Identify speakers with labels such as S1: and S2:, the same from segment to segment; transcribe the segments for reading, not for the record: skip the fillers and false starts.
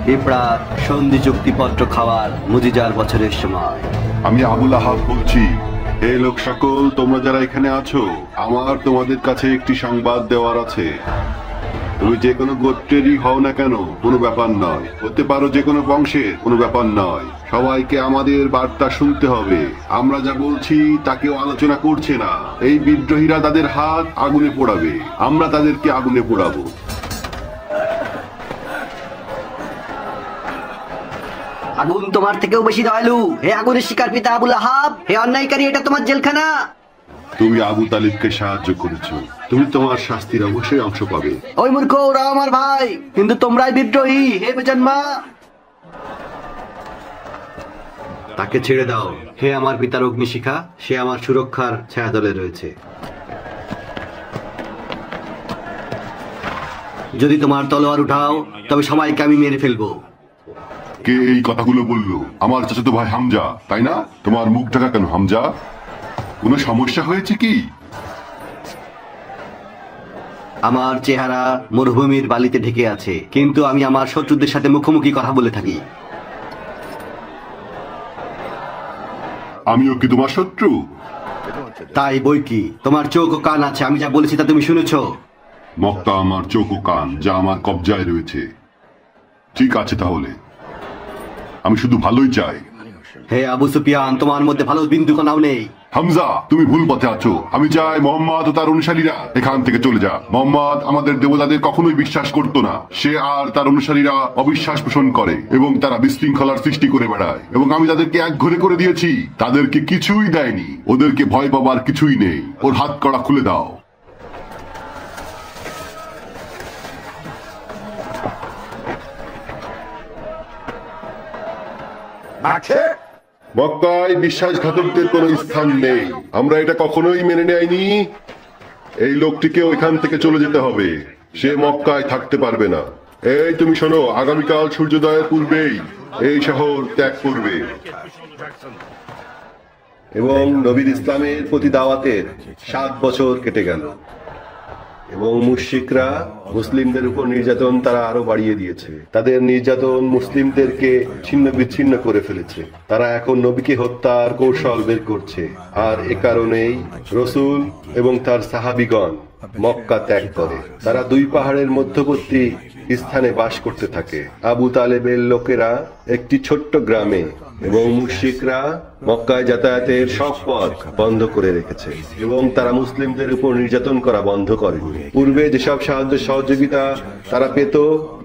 S1: পিঁপড়ার সন্ধি চুক্তিপত্র খাওয়ার মুজিজার বছরের সময়।
S2: আমি আবুল আহাব বলছি। হে লোক সকল, তোমরা যারা এখানে আছো, আমার তোমাদের কাছে একটি সংবাদ দেওয়ার আছে। তুমি যে কোনো গোত্রেরই হও না কেন, কোনো ব্যাপার নয়। হতে পারো যে কোনো বংশের, কোনো ব্যাপার নয়। সবাইকে আমাদের বার্তা শুনতে হবে। আমরা যা বলছি তা কেউ আলোচনা করছে না। এই বিদ্রোহীরা তাদের হাত আগুনে পোড়াবে, আমরা তাদেরকে আগুনে পোড়াবো।
S1: আগুন তোমার থেকেও বেশি দয়ালু। হে আগুনের শিকার পিতা আবুল আহাব, হে অন্যায়কারী, এটা তোমার জেলখানা।
S2: তুমি আবু তালিবকে সাহায্য করেছো, তুমি তোমার শাস্তির অবশ্যই অংশ পাবে।
S1: ওই মূর্খ, ওরা আমার ভাই, কিন্তু তোমরাই বিদ্রোহী। হে বেজন্মা, তাকে ছেড়ে দাও। হে আমার পিতার অগ্নিশিখা, সে আমার সুরক্ষার ছায়াতলে রয়েছে। যদি তোমার তলোয়ার উঠাও তবে সবাইকে আমি মেরে ফেলবো।
S2: কে এই কথাগুলো বললো? আমার চাচাতো ভাই হামজা, তাই না? তোমার মুখ ঢাকা কেন হামজা? কোনো সমস্যা হয়েছে কি?
S1: আমার চেহারা মরুভূমির বালিতে ঢেকে আছে, কিন্তু আমি আমার শত্রুদের সাথে মুখোমুখি কথা বলে থাকি।
S2: আমিও কি তোমার শত্রু?
S1: তাই বই কি, তোমার চোখ ও কান আছে, আমি যা বলেছি তা তুমি শুনেছো।
S2: মক্কা আমার চোখ ও কান, যা আমার কবজায় রয়েছে। ঠিক আছে, তাহলে আমি শুধু ভালোই চাই।
S1: হে আবু সুফিয়ান, তোমার মধ্যে ভালো বিন্দু কণাও নেই।
S2: হামজা, তুমি ভুল পথে আছো। আমি চাই মোহাম্মদ ও তার অনুসারীরা এখান থেকে চলে যা। মোহাম্মদ আমাদের দেবতাদের কখনোই বিশ্বাস করতো না। সে আর তার অনুসারীরা অবিশ্বাস পোষণ করে এবং তারা বিশৃঙ্খলার সৃষ্টি করে বেড়ায়, এবং আমি তাদেরকে একঘরে করে দিয়েছি। তাদেরকে কিছুই দেয়নি, ওদেরকে ভয় পাবার কিছুই নেই। ওর হাত কড়া খুলে দাও। মক্কায় বিশ্বাসঘাতকদের কোনো স্থান নেই। আমরা এটা কখনোই মেনে নেইনি। এই লোকটিকে ওইখান থেকে চলে যেতে হবে। সে মক্কায় থাকতে পারবে না। এই তুমি শোনো, আগামীকাল সূর্যোদয়ের পূর্বেই এই শহর ত্যাগ করবে। এবং নবীর ইসলামের প্রতি দাওয়াতের 7 বছর কেটে গেল, এবং মুশরিকরা মুসলিমদের উপর নির্যাতন তারা আরো বাড়িয়ে দিয়েছে। তাদের নির্যাতন মুসলিমদেরকে ছিন্ন বিচ্ছিন্ন করে ফেলেছে। তারা এখন নবীকে হত্যার কৌশল বের করছে। আর এ কারণেই রসুল এবং তার সাহাবিগণ মক্কা ত্যাগ করে। তারা 2 পাহাড়ের মধ্যবর্তী স্থানে বাস করতে থাকে। আবু তালেবের লোকেরা একটি ছোট্ট গ্রামে, এবং মুশরিকরা মক্কায় যাতায়াতের সব পথ বন্ধ করে রেখেছে, এবং তারা মুসলিমদের উপর নির্যাতন করা বন্ধ করেনি। পূর্বে যেসব সাহায্য সহযোগিতা তারা পেত,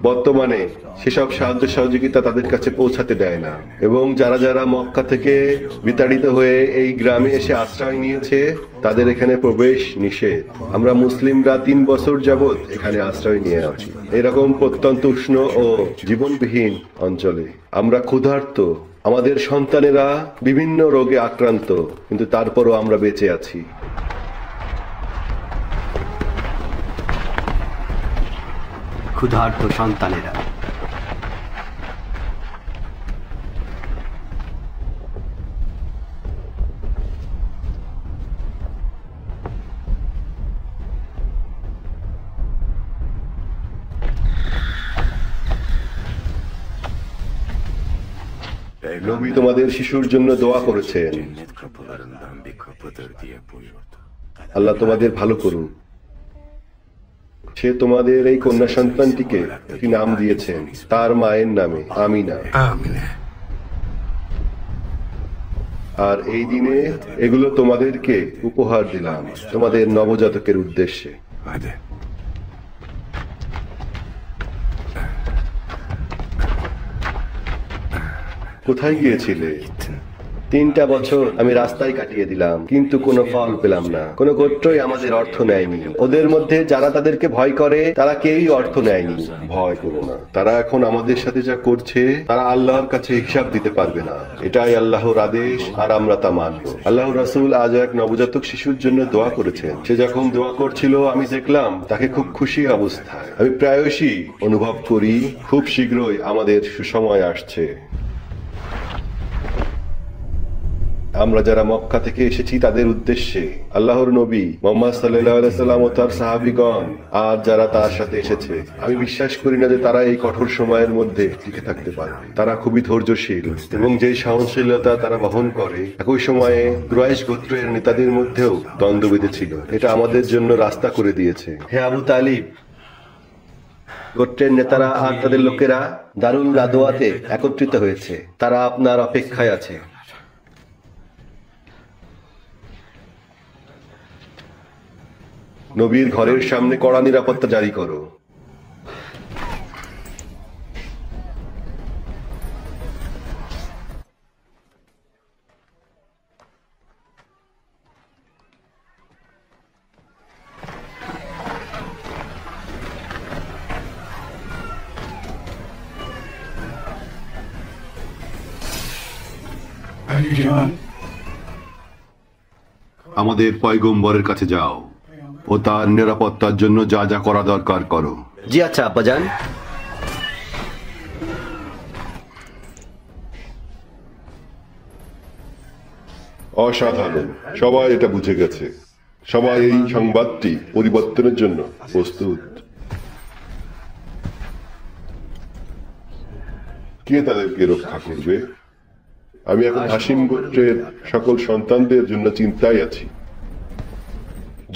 S2: বর্তমানে সেসব সাহায্য সহযোগিতা তাদের কাছে পৌঁছাতে দেয় না। এবং যারা যারা মক্কা থেকে বিতাড়িত হয়ে এই গ্রামে এসে আশ্রয় নিয়েছে, তাদের এখানে প্রবেশ নিষেধ। আমরা মুসলিমরা 3 বছর যাবৎ এখানে আশ্রয় নিয়ে আছি, এরকম প্রত্যন্ত উষ্ণ ও জীবনবিহীন অঞ্চলে। আমরা ক্ষুধার্ত, আমাদের সন্তানেরা বিভিন্ন রোগে আক্রান্ত, কিন্তু তারপরও আমরা বেঁচে আছি।
S1: ক্ষুধার্ত সন্তানেরা।
S2: নবী তোমাদের শিশুর জন্য দোয়া করেছেন। আল্লাহ তোমাদের ভালো করুন। সে তোমাদের এই কন্যা সন্তানটিকে একটি নাম দিয়েছেন তার মায়ের নামে, আমিনা। আর এই দিনে এগুলো তোমাদেরকে উপহার দিলাম তোমাদের নবজাতকের উদ্দেশ্যে। কোথায় গিয়েছিলে? 3টা বছর আমি রাস্তায় কাটিয়ে দিলাম, কিন্তু কোনো ফল পেলাম না। কোনো গোত্রই আমাদের অর্থ নেয়নি। ওদের মধ্যে যারা তাদেরকে ভয় করে তারা কেউই অর্থ নেয়নি। ভয় করো না, তারা এখন আমাদের সাথে যা করছে তারা আল্লাহর কাছে হিসাব দিতে পারবে না। এটাই আল্লাহর আদেশ, আর আমরা তা মানব। আল্লাহ রাসূল আজ এক নবজাতক শিশুর জন্য দোয়া করেছেন। সে যখন দোয়া করছিল আমি দেখলাম তাকে খুব খুশি অবস্থায়। আমি প্রায়শই অনুভব করি খুব শীঘ্রই আমাদের সুসময় আসছে। আমরা যারা মক্কা থেকে এসেছি তাদের উদ্দেশ্যে আল্লাহর নবী মুহাম্মদ সাল্লাল্লাহু আলাইহি সাল্লাম ও তার সাহাবীগণ আর যারা তার সাথে এসেছে, আমি বিশ্বাস করি না যে তারা এই কঠোর সময়ের মধ্যে টিকে থাকতে পারবে। তারা খুবই ধৈর্যশীল এবং যে সহনশীলতা তারা বহন করে, একই সময়ে কুরাইশ গোত্রের নেতাদের মধ্যেও দ্বন্দ্ব বেঁধেছিল। এটা আমাদের জন্য রাস্তা করে দিয়েছে। হে আবু তালিব, গোত্রের নেতারা আর তাদের লোকেরা দারুল গাদোয়াতে একত্রিত হয়েছে। তারা আপনার অপেক্ষায় আছে। নবীর ঘরের সামনে কড়া নিরাপত্তা জারি করো।
S3: আমাদের পয়গম্বরের কাছে যাও ও তার নিরাপত্তার জন্য যা যা করা দরকার করো।
S1: জি আচ্ছা আব্বাজান।
S2: অসাধারণ, সবাই এটা বুঝে গেছে। সবাই এই সংবাদটি পরিবর্তনের জন্য প্রস্তুত। কে তাদেরকে রক্ষা করবে? আমি এখন হাসিম গোত্রের সকল সন্তানদের জন্য চিন্তায় আছি।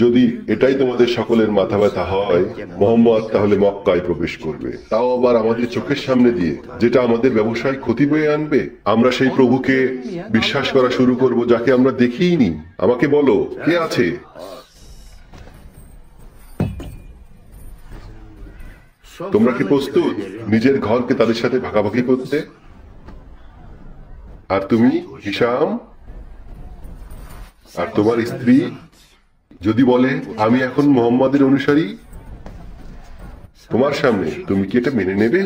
S2: যদি এটাই তোমাদের সকলের মাথা ব্যথা হয়, মোহাম্মদ তাহলে মক্কায় প্রবেশ করবে, তাও আবার আমাদের চোখের সামনে দিয়ে, যেটা আমাদের ব্যবসায় ক্ষতি বয়ে আনবে। আমরা সেই প্রভুকে বিশ্বাস করা শুরু করব যাকে আমরা দেখিইনি। আমাকে বলো, কে আছে? তোমরা কি প্রস্তুত নিজের ঘরকে তাদের সাথে ভাগাভাগি করতে? আর তুমি হিশাম আর তোমার স্ত্রী যদি বলে আমি এখন মোহাম্মদের অনুসারী, তোমার সামনে তুমি কি এটা মেনে নেবে?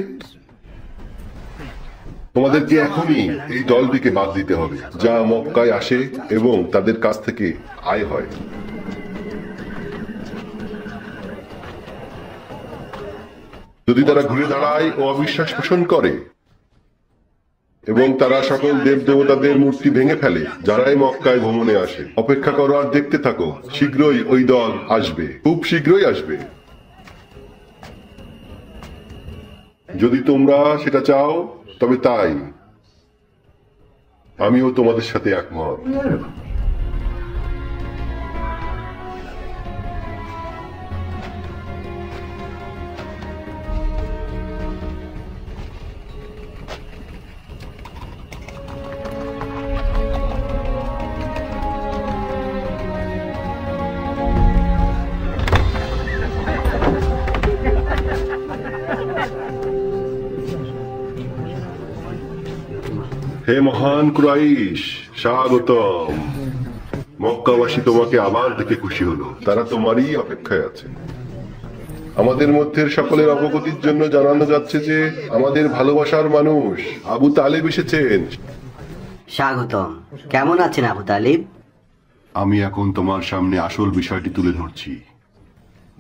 S2: তোমাদেরকে এখনই এই দলটিকে বাদ দিতে হবে যা মক্কায় আসে এবং তাদের কাছ থেকে আয় হয়। যদি তারা ঘুরে দাঁড়ায় ও অবিশ্বাস পোষণ করে এবং তারা সকল দেব দেবতাদের মূর্তি ভেঙে ফেলে, যারাই মক্কায় ভ্রমণে আসে, অপেক্ষা করো আর দেখতে থাকো। শীঘ্রই ওই দল আসবে, খুব শীঘ্রই আসবে। যদি তোমরা সেটা চাও তবে তাই, আমিও তোমাদের সাথে একমত। হে মহান কুরাইশ, স্বাগতম। মক্কাবাসী তোমাকে আবার দেখে খুশি হলো, তারা তোমারই অপেক্ষায় আছে। আমাদের মধ্যে সকলের অবগতির জন্য জানানো যাচ্ছে যে আমাদের ভালোবাসার মানুষ আবু তালেব এসেছেন।
S4: স্বাগতম। কেমন আছেন আবু তালিব?
S3: আমি এখন তোমার সামনে আসল বিষয়টি তুলে ধরছি।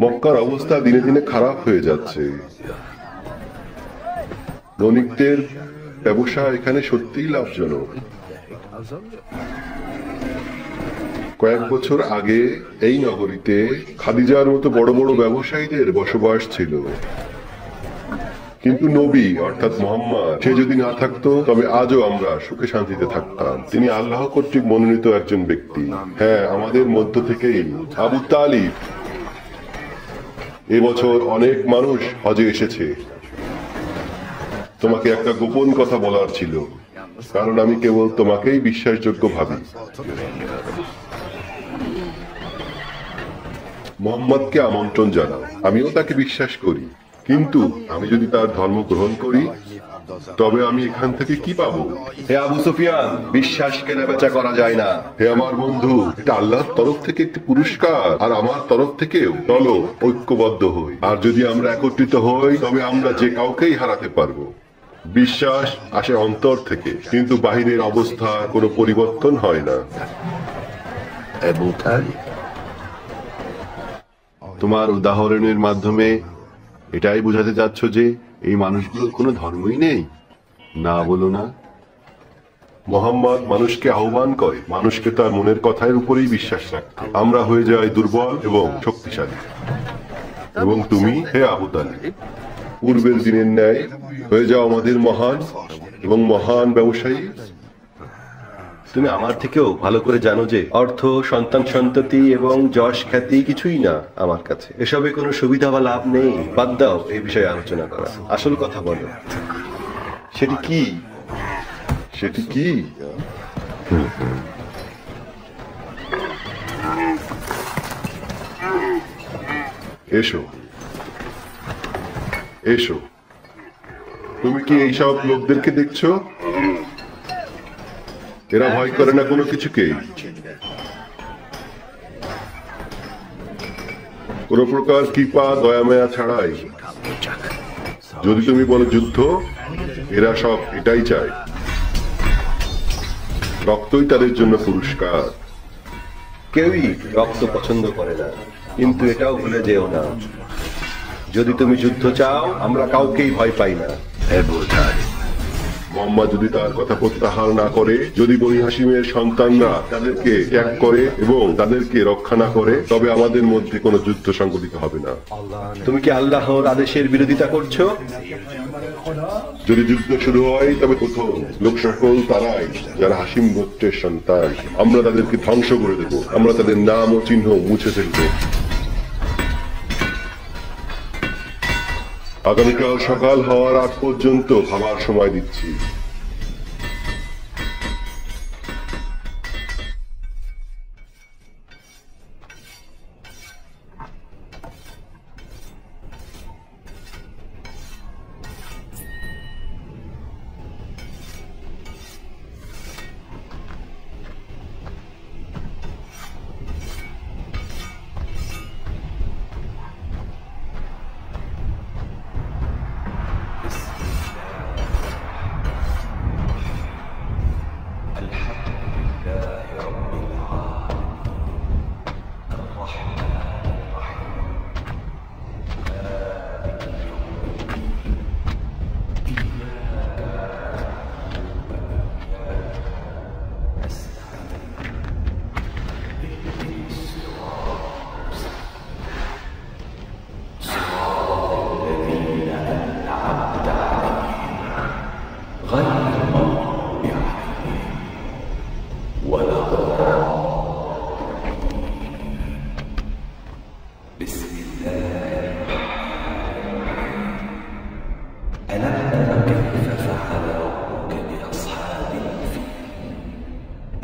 S2: মক্কার অবস্থা দিনে দিনে খারাপ হয়ে যাচ্ছে। বণিকদের ব্যবসা এখানে সত্যিই লাভজনক। কয়েক বছর আগে এই নগরীতে খাদিজার মতো বড় বড় ব্যবসায়ীদের বসবাস ছিল, কিন্তু নবী অর্থাৎ মুহাম্মদ সে যদি না থাকতো তবে আজও আমরা সুখে শান্তিতে থাকতাম। তিনি আল্লাহ কর্তৃক মনোনীত একজন ব্যক্তি। হ্যাঁ, আমাদের মধ্য থেকেই আবু তালিব। এবছর অনেক মানুষ হজে এসেছে। তোমাকে একটা গোপন কথা বলার ছিল, কারণ আমি কেবল তোমাকেই বিশ্বাসযোগ্য ভাবি। মোহাম্মদকে আমন্ত্রণ জানাও, আমিও তাকে বিশ্বাস করি, কিন্তু আমি যদি তার ধর্ম গ্রহণ করি তবে আমি এখান থেকে কি পাবো?
S1: হে আবু সুফিয়ান, বিশ্বাস কেনা বেচা করা যায় না।
S2: হে আমার বন্ধু, এটা আল্লাহর তরফ থেকে একটি পুরস্কার, আর আমার তরফ থেকেও। চলো ঐক্যবদ্ধ হই, আর যদি আমরা একত্রিত হই তবে আমরা যে কাউকেই হারাতে পারবো। বিশ্বাস আসে অন্তর থেকে, কিন্তু বাহিরের অবস্থা কোনো পরিবর্তন হয় না।
S3: তোমার উদাহরণের মাধ্যমে এটাই বোঝাতে চাচ্ছ যে এই মানুষগুলোর কোনো ধর্মই নেই? না, বলো না। মোহাম্মদ মানুষকে আহ্বান করে মানুষকে তার মনের কথার উপরেই বিশ্বাস রাখতে। আমরা হয়ে যাই দুর্বল এবং শক্তিশালী। এবং তুমি হে আবু তালিব, পূর্বের দিনের ন্যায় হয়ে যাও আমাদের মহান এবং মহান ব্যবসায়ী।
S2: তুমি আমার থেকেও ভালো করে জানো যে অর্থ, সন্তান সন্ততি এবং যশ খ্যাতি কিছুই না আমার কাছে। এসবে কোনো সুবিধা বা লাভ নেই। বাদ দাও এই বিষয়ে আলোচনা করা, আসল কথা বলো। সেটি কি?
S3: সেটি কি? এসো এসো। তুমি কি এইসব লোকদেরকে দেখছো? এরা ভয় করে না কোনো কিছুকে, কোন প্রকার কৃপা দয়া মায়া ছাড়াই। যদি তুমি বলো যুদ্ধ, এরা সব এটাই চায়। রক্তই তাদের জন্য পুরস্কার।
S2: কেউই রক্ত পছন্দ করে না, কিন্তু এটাও ভুলে যেও না, যদি তুমি যুদ্ধ চাও, আমরা কাউকেই ভয় পাই না।
S3: মোহাম্মদ যদি তার কথা প্রত্যাহার না করে, যদি বনি হাশিমের সন্তানরা তাদেরকে ত্যাগ করে এবং তাদেরকে রক্ষা না করে, তবে আমাদের মধ্যে কোনো যুদ্ধ সংঘটিত হবে না।
S2: তুমি কি আল্লাহর আদেশের বিরোধিতা করছো?
S3: যদি যুদ্ধ শুরু হয়, তবে প্রথম লোক সকল তারাই যারা হাসিম গোত্রের সন্তান। আমরা তাদেরকে ধ্বংস করে দেব। আমরা তাদের নাম ও চিহ্ন মুছে ফেলব। আগামীকাল সকাল হওয়ার আগ পর্যন্ত ভাবার সময় দিচ্ছি।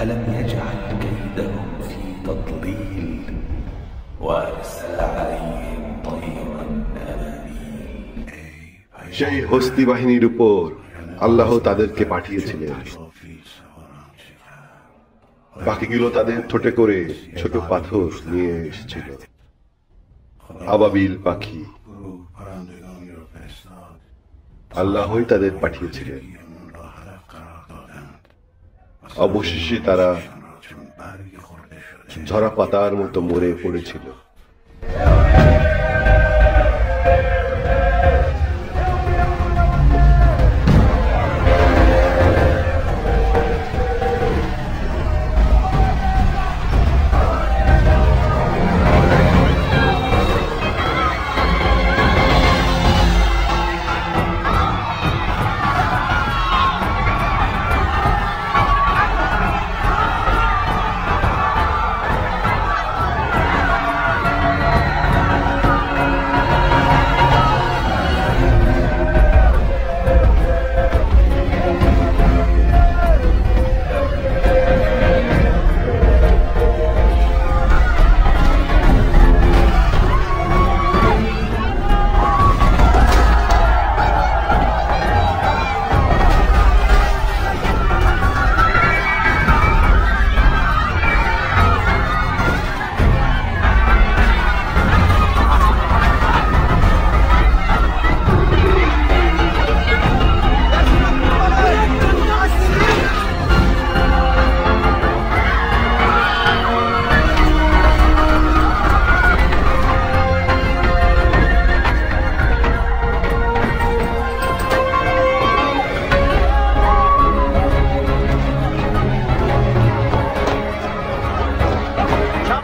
S5: ألم يجعل كيدهم في تضليل وأرسل عليهم طيرا أبابيل
S2: সেই হস্তি বাহিনীর উপর আল্লাহ তাদেরকে পাঠিয়েছিলেন। পাখিগুলো তাদের ঠোঁটে করে ছোট পাথর নিয়ে এসেছিল। আবাবিল পাখি আল্লাহই তাদের পাঠিয়েছিলেন। অবশেষে তারা ঝরা পাতার মতো মরে পড়েছিল।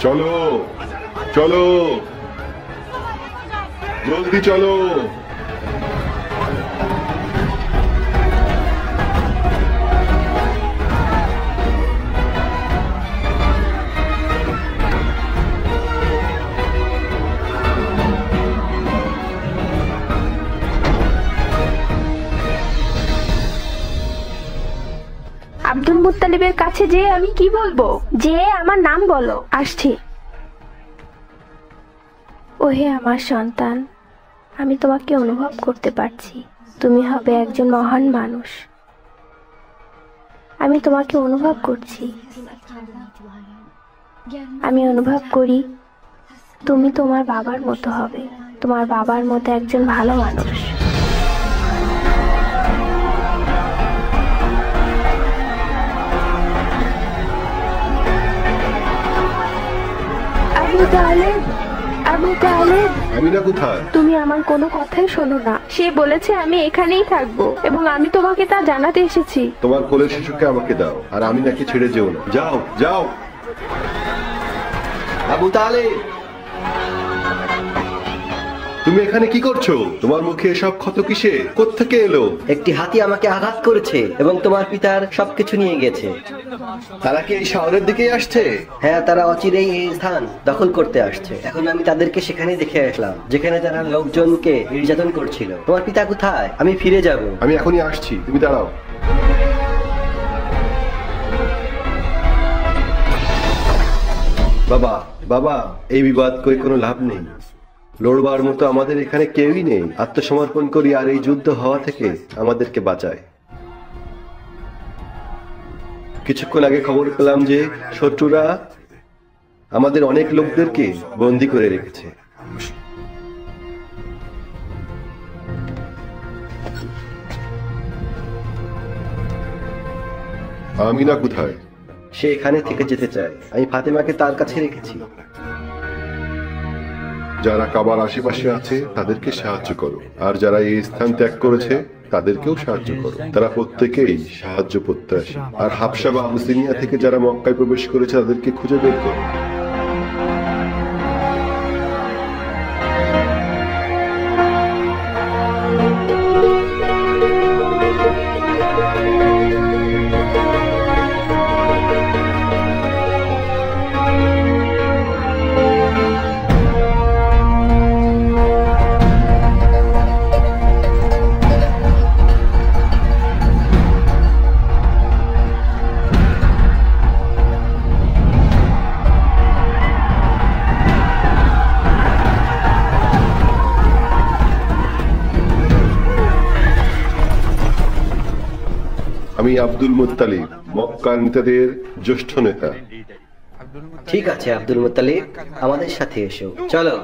S3: চলো চলো, জলদি চলো।
S6: আব্দুল মুত্তালিবের কাছে যে আমি কি বলবো? যে আমার নাম বলো, আসছি। ওহে আমার সন্তান, আমি তোমাকে অনুভব করতে পারছি। তুমি হবে একজন মহান মানুষ। আমি তোমাকে অনুভব করছি। আমি অনুভব করি তুমি তোমার বাবার মতো হবে, তোমার বাবার মতো একজন ভালো মানুষ। আবু তালেব, আবু তালেব,
S2: আমিনা কোথায়?
S6: তুমি আমার কোনো কথাই শোনো না। সে বলেছে আমি এখানেই থাকবো এবং আমি তোমাকে তা জানাতে এসেছি।
S2: তোমার কোলের শিশুকে আমাকে দাও, আর আমিনাকে ছেড়ে যেও না। যাও যাও।
S1: আবু তালেব,
S2: তুমি এখানে কি করছো? তোমার মুখে এসব ক্ষত কিসে? কোত্থেকে এলো?
S4: একটি হাতি আমাকে আঘাত করেছে এবং তোমার পিতার সবকিছু নিয়ে গেছে।
S2: তারা কি এই শহরের দিকেই আসছে?
S4: হ্যাঁ, তারা অচিরেই এই স্থান দখল করতে আসছে। এখন আমি তাদেরকে সেখানেই দেখে আসলাম, যেখানে তারা লোকজনকে নির্যাতন করছিল। তোমার পিতা কোথায়? আমি ফিরে যাব।
S2: আমি এখনই আসছি, তুমি দাঁড়াও। বাবা বাবা, এই বিবাদ করে কোনো লাভ নেই। লড়বার মতো আমাদের এখানে কেউই নেই। আত্মসমর্পণ করি আর এই যুদ্ধ হওয়া থেকে আমাদেরকে বাঁচায়। কিছুক্ষণ আগে খবর পেলাম যে শত্রুরা আমাদের অনেক লোকদেরকে বন্দী করে রেখেছে।
S3: আমিনা কোথায়?
S2: সে এখানে থেকে যেতে চায়। আমি ফাতেমাকে তার কাছে রেখেছি।
S3: যারা কাবার আশেপাশে আছে তাদেরকে সাহায্য করো, আর যারা এই স্থান ত্যাগ করেছে তাদেরকেও সাহায্য করো। তারা প্রত্যেকেই সাহায্য প্রত্যাশী। আর হাবশা বা আবুসিনিয়া থেকে যারা মক্কায় প্রবেশ করেছে তাদেরকে খুঁজে বের করো। আমি আব্দুল মুত্তালিব, মক্কার নেতাদের জ্যেষ্ঠ নেতা।
S4: ঠিক আছে আব্দুল মুত্তালিব, আমাদের সাথে এসো। চলো।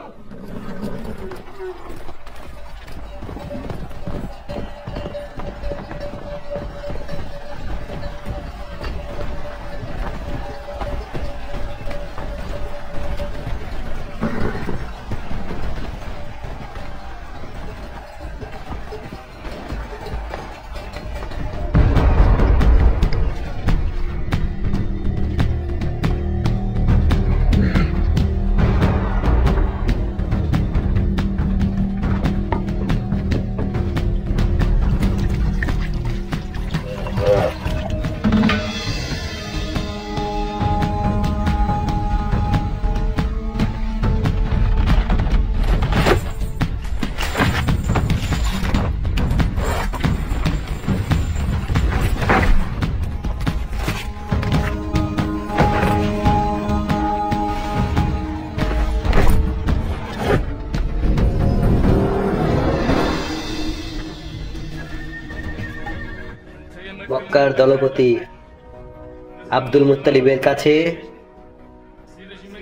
S4: মক্কার দলপতি আব্দুল মুত্তালিবের কাছে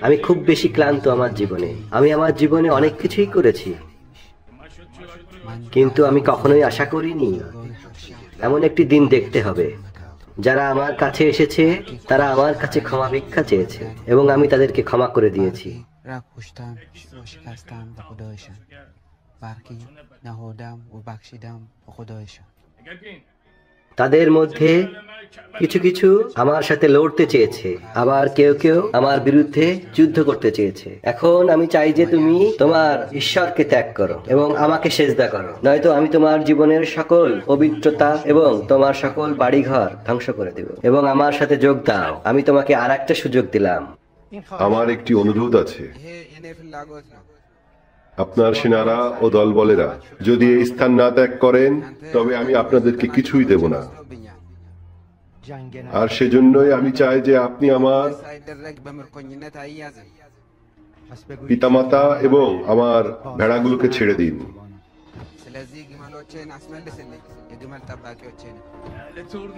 S4: আমি খুব বেশি ক্লান্ত আমার জীবনে। আমি আমার জীবনে অনেক কিছুই করেছি, কিন্তু আমি কখনোই আশা করিনি এমন একটি দিন দেখতে হবে। যারা আমার কাছে এসেছে তারা আমার কাছে ক্ষমা ভিক্ষা চেয়েছে এবং আমি তাদেরকে ক্ষমা করে দিয়েছি। তাদের মধ্যে কিছু কিছু আমার সাথে লড়তে চেয়েছে, আবার কেউ কেউ আমার বিরুদ্ধে যুদ্ধ করতে চেয়েছে। এখন আমি চাই যে তুমি তোমার ঈশ্বরকে ত্যাগ করো এবং আমাকে সেজদা করো, নয়তো আমি তোমার জীবনের সকল পবিত্রতা এবং তোমার সকল বাড়িঘর ধ্বংস করে দেব। এবং আমার সাথে যোগ দাও, আমি তোমাকে আর একটা সুযোগ দিলাম।
S2: আমার একটি অনুরোধ আছে, আপনার সেনারা ও দলবলেরা যদি এই স্থান না ত্যাগ করেন তবে আমি আপনাদেরকে কিছুই দেব না। আর সেজন্যই আমি চাই যে আপনি আমার পিতামাতা এবং আমার ভেড়াগুলোকে ছেড়ে দিন।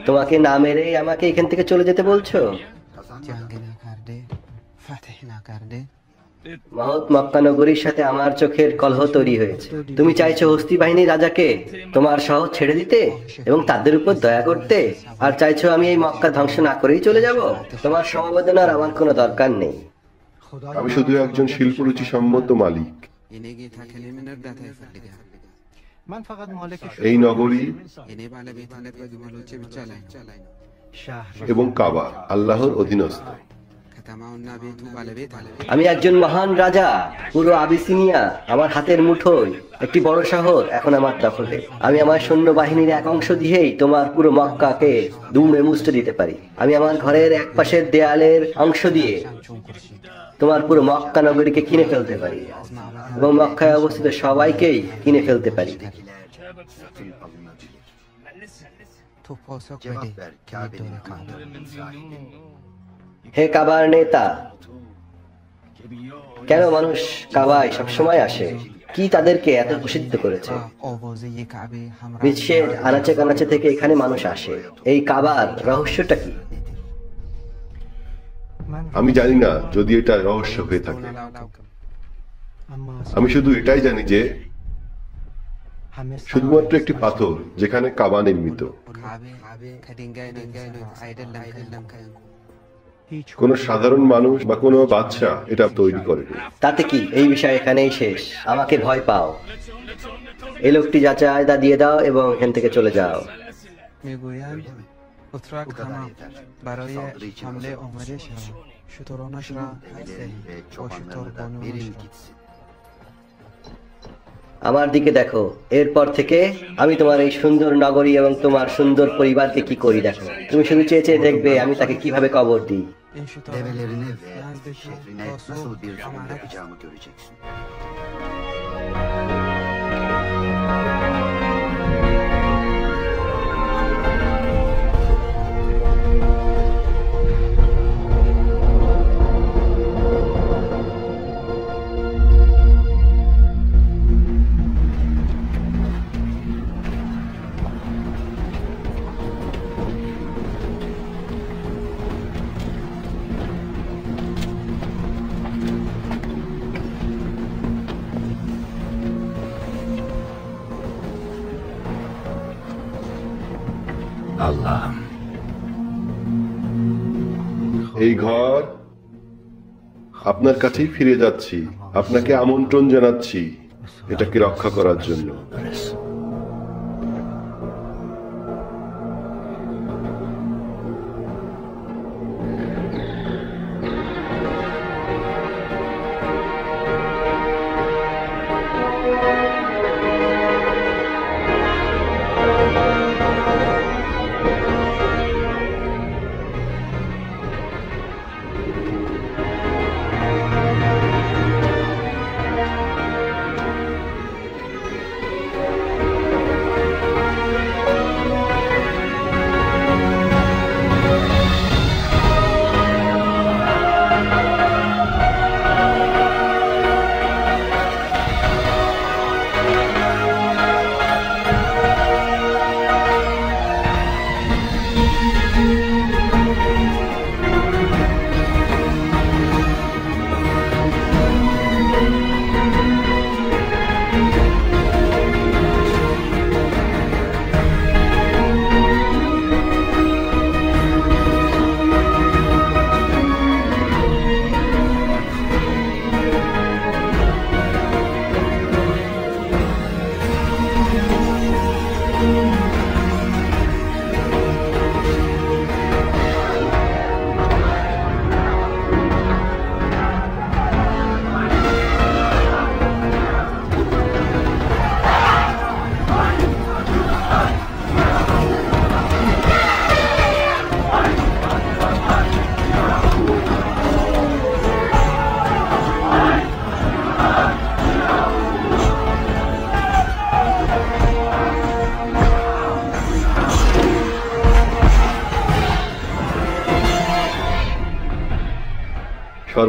S4: তোমাকে না মেরে আমাকে এখান থেকে চলে যেতে বলছো? মহৎ মক্কা নগরীর সাথে আমার চোখের কলহ তৈরি হয়েছে। তুমি চাইছো হস্তি বাহিনীর রাজাকে তোমার শহর ছেড়ে দিতে এবং তাদের উপর দয়া করতে, আর চাইছো আমি এই মক্কা ধ্বংস না করেই চলে যাব? তোমার সমবেদনার আমার কোনো দরকার নেই।
S2: আমি শুধু একজন শিল্পরুচি সম্মত মালিক। এই নগরী এবং কাবা আল্লাহর অধীনস্থ।
S4: আমি একজন মহান রাজা, পুরো আবিসিনিয়া আমার হাতের মুঠোয়, একটি বড় শহর এখন আমার দখলে। আমি আমার সৈন্যবাহিনীর এক অংশ দিয়েই তোমার পুরো মক্কাকে দুমড়ে মুচড়ে দিতে পারি। আমি আমার ঘরের এক পাশের দেয়ালের অংশ দিয়ে তোমার পুরো মক্কা নগরীকে কিনে ফেলতে পারি এবং মক্কায় অবস্থিত সবাইকেই কিনে ফেলতে পারি। হে কাবার নেতা, কেন মানুষ কাবায় সবসময় আসে? কি তাদেরকে এত প্রসিদ্ধ করেছে? বিশ্বের আনাচে কানাচে থেকে এখানে মানুষ আসে। এই কাবার রহস্যটা কি?
S2: আমি জানি না যদি এটা রহস্য হয়ে থাকে। আমি শুধু এটাই জানি যে শুধুমাত্র একটি পাথর যেখানে কাবা নির্মিত, কোন সাধারণ মানুষ বা কোনো বাদশা এটা তৈরি করেনি।
S4: তাতে কি, এই বিষয় এখানেই শেষ। আমাকে ভয় পাও। এই লোকটি যা চায় তা দিয়ে দাও এবং এখান থেকে চলে যাও। আমার দিকে দেখো, এরপর থেকে আমি তোমার এই সুন্দর নগরী এবং তোমার সুন্দর পরিবারকে কি করি দেখো। তুমি শুধু চেয়ে চেয়ে দেখবে আমি তাকে কিভাবে কবর দিই।
S7: Develerin evi, şehrine nasıl bir son bırakacağımı göreceksin.
S5: Allah'ım,
S2: এই ঘর আপনার কাছেই ফিরে যাচ্ছি। আপনাকে আমন্ত্রণ জানাচ্ছি এটাকে রক্ষা করার জন্য।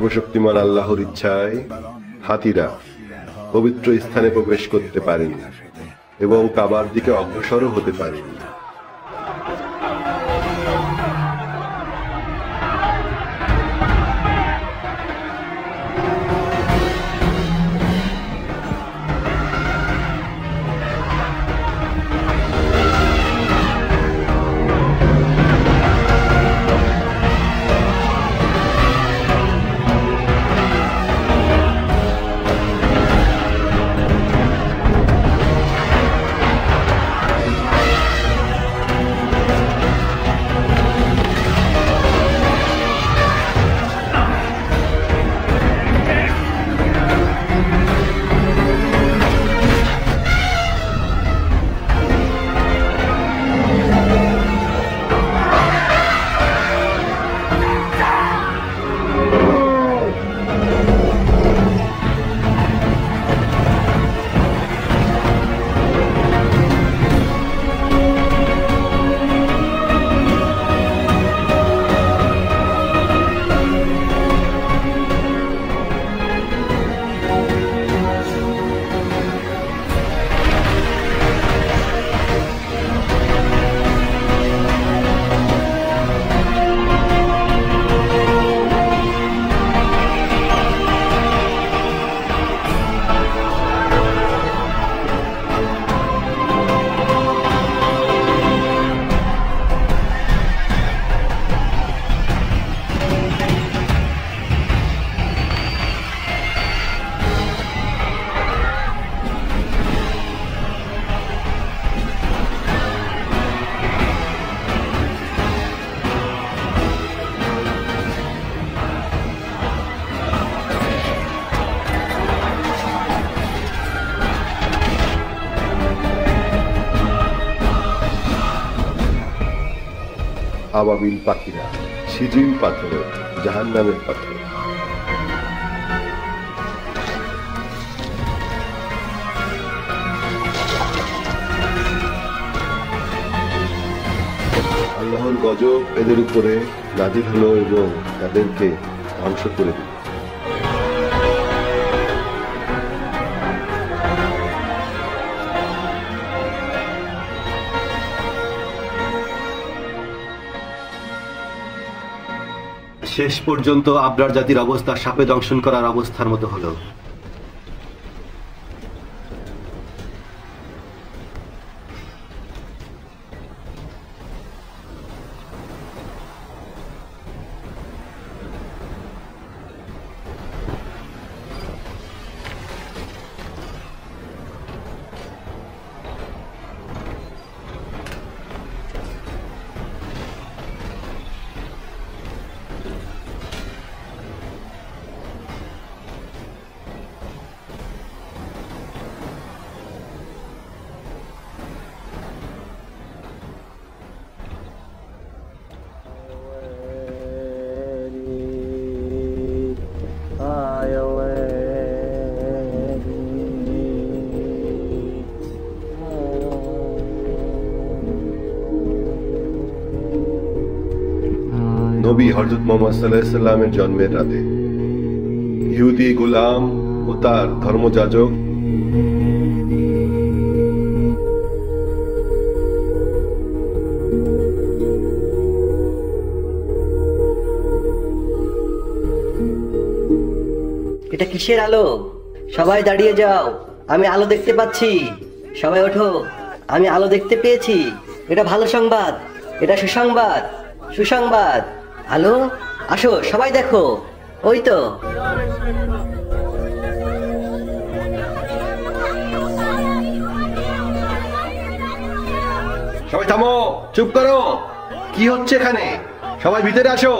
S2: সর্বশক্তিমান আল্লাহর ইচ্ছায় হাতিরা পবিত্র স্থানে প্রবেশ করতে পারেনি এবং কাবার দিকে অগ্রসরও হতে পারেনি। আবাবিল পাখিরা, সিজিল পাথর, জাহান্নামের পাথর। আল্লাহর গজব এদের উপরে নাজিল হলো এবং তাদেরকে ধ্বংস করে দিল।
S1: শেষ পর্যন্ত আবরার জাতির অবস্থা সাপে দংশন করার অবস্থার মতো হলো।
S2: নবী হযরত মুহাম্মদ সাল্লাল্লাহু আলাইহি সাল্লামের জন্মের রাতে ইহুদি গোলাম ও তার ধর্মযাজক
S4: এটা কিসের আলো? সবাই দাঁড়িয়ে যাও, আমি আলো দেখতে পাচ্ছি। সবাই ওঠো, আমি আলো দেখতে পেয়েছি। এটা ভালো সংবাদ, এটা সুসংবাদ, সুসংবাদ। আলো, আসো সবাই দেখো, ওই তো।
S2: সবাই থামো, চুপ করো। কি হচ্ছে এখানে? সবাই ভিতরে আসো,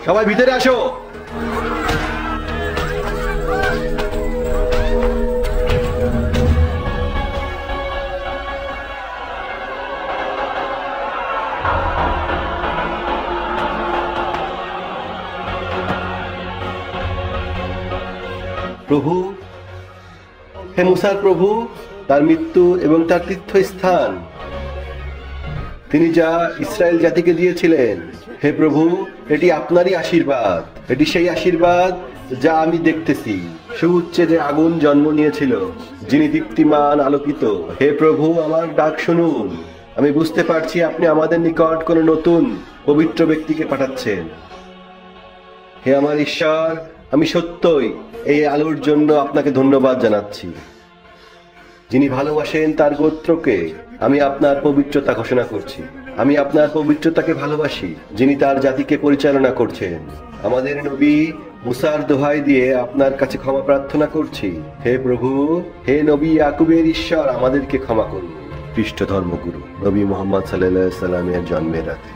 S2: সবাই ভিতরে আসো। প্রভু, হে মুসার প্রভু, তার মৃত্যু এবং তার তীর্থস্থান তিনি যা ইসরায়েল জাতিকে দিয়েছিলেন। হে প্রভু, এটি আপনারই আশীর্বাদ। এটি সেই আশীর্বাদ যা আমি দেখতেছি। সুউচ্চে যে আগুন জন্ম নিয়েছিল, যিনি দীপ্তিমান আলোকিত। হে প্রভু, আমার ডাক শুনুন। আমি বুঝতে পারছি আপনি আমাদের নিকট কোনো নতুন পবিত্র ব্যক্তিকে পাঠাচ্ছেন। হে আমার ঈশ্বর, আমি সত্যই এই আলোর জন্য আপনাকে ধন্যবাদ জানাচ্ছি। যিনি ভালোবাসেন তার গোত্রকে আমি আপনার পবিত্রতা ঘোষণা করছি। আমি আপনার পবিত্রতাকে ভালোবাসি, যিনি তার জাতিকে পরিচালনা করছেন। আমাদের নবী মুসার দোহাই দিয়ে আপনার কাছে ক্ষমা প্রার্থনা করছি। হে প্রভু, হে নবী ইয়াকুবের ঈশ্বর, আমাদেরকে ক্ষমা করুন। খ্রিস্ট ধর্মগুরু নবী মোহাম্মদ সাল্লাল্লাহু আলাইহি সাল্লামের জন্মের রাতে।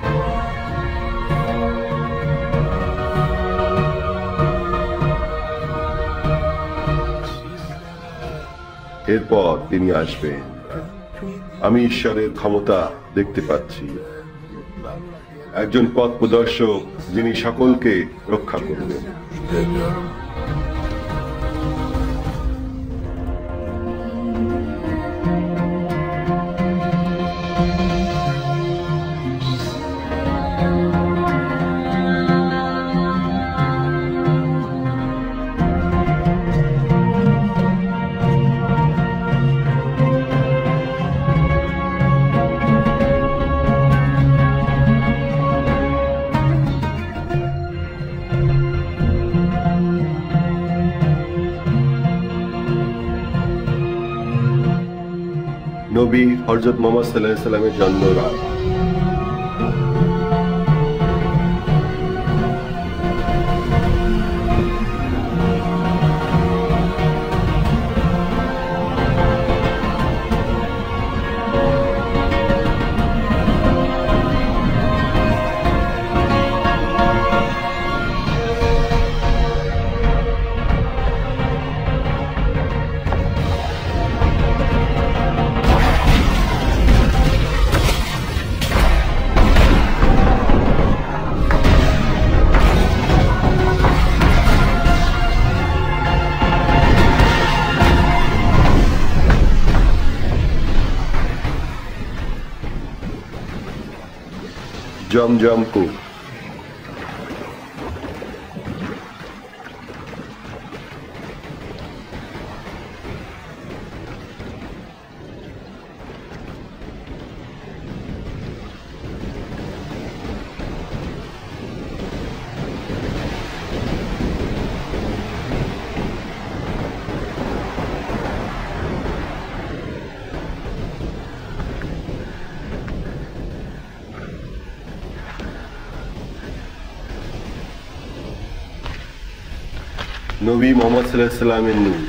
S3: এরপর তিনি আসবেন। আমি ঈশ্বরের ক্ষমতা দেখতে পাচ্ছি, একজন পথ প্রদর্শক যিনি সকলকে রক্ষা করবেন। নবী হযরত মুহাম্মদ সাল্লাল্লাহু আলাইহি সাল্লামের জন্ম রাত। জমজম কূপ। নবী মুহাম্মদ সাল্লাল্লাহু আলাইহি সাল্লামের নূর।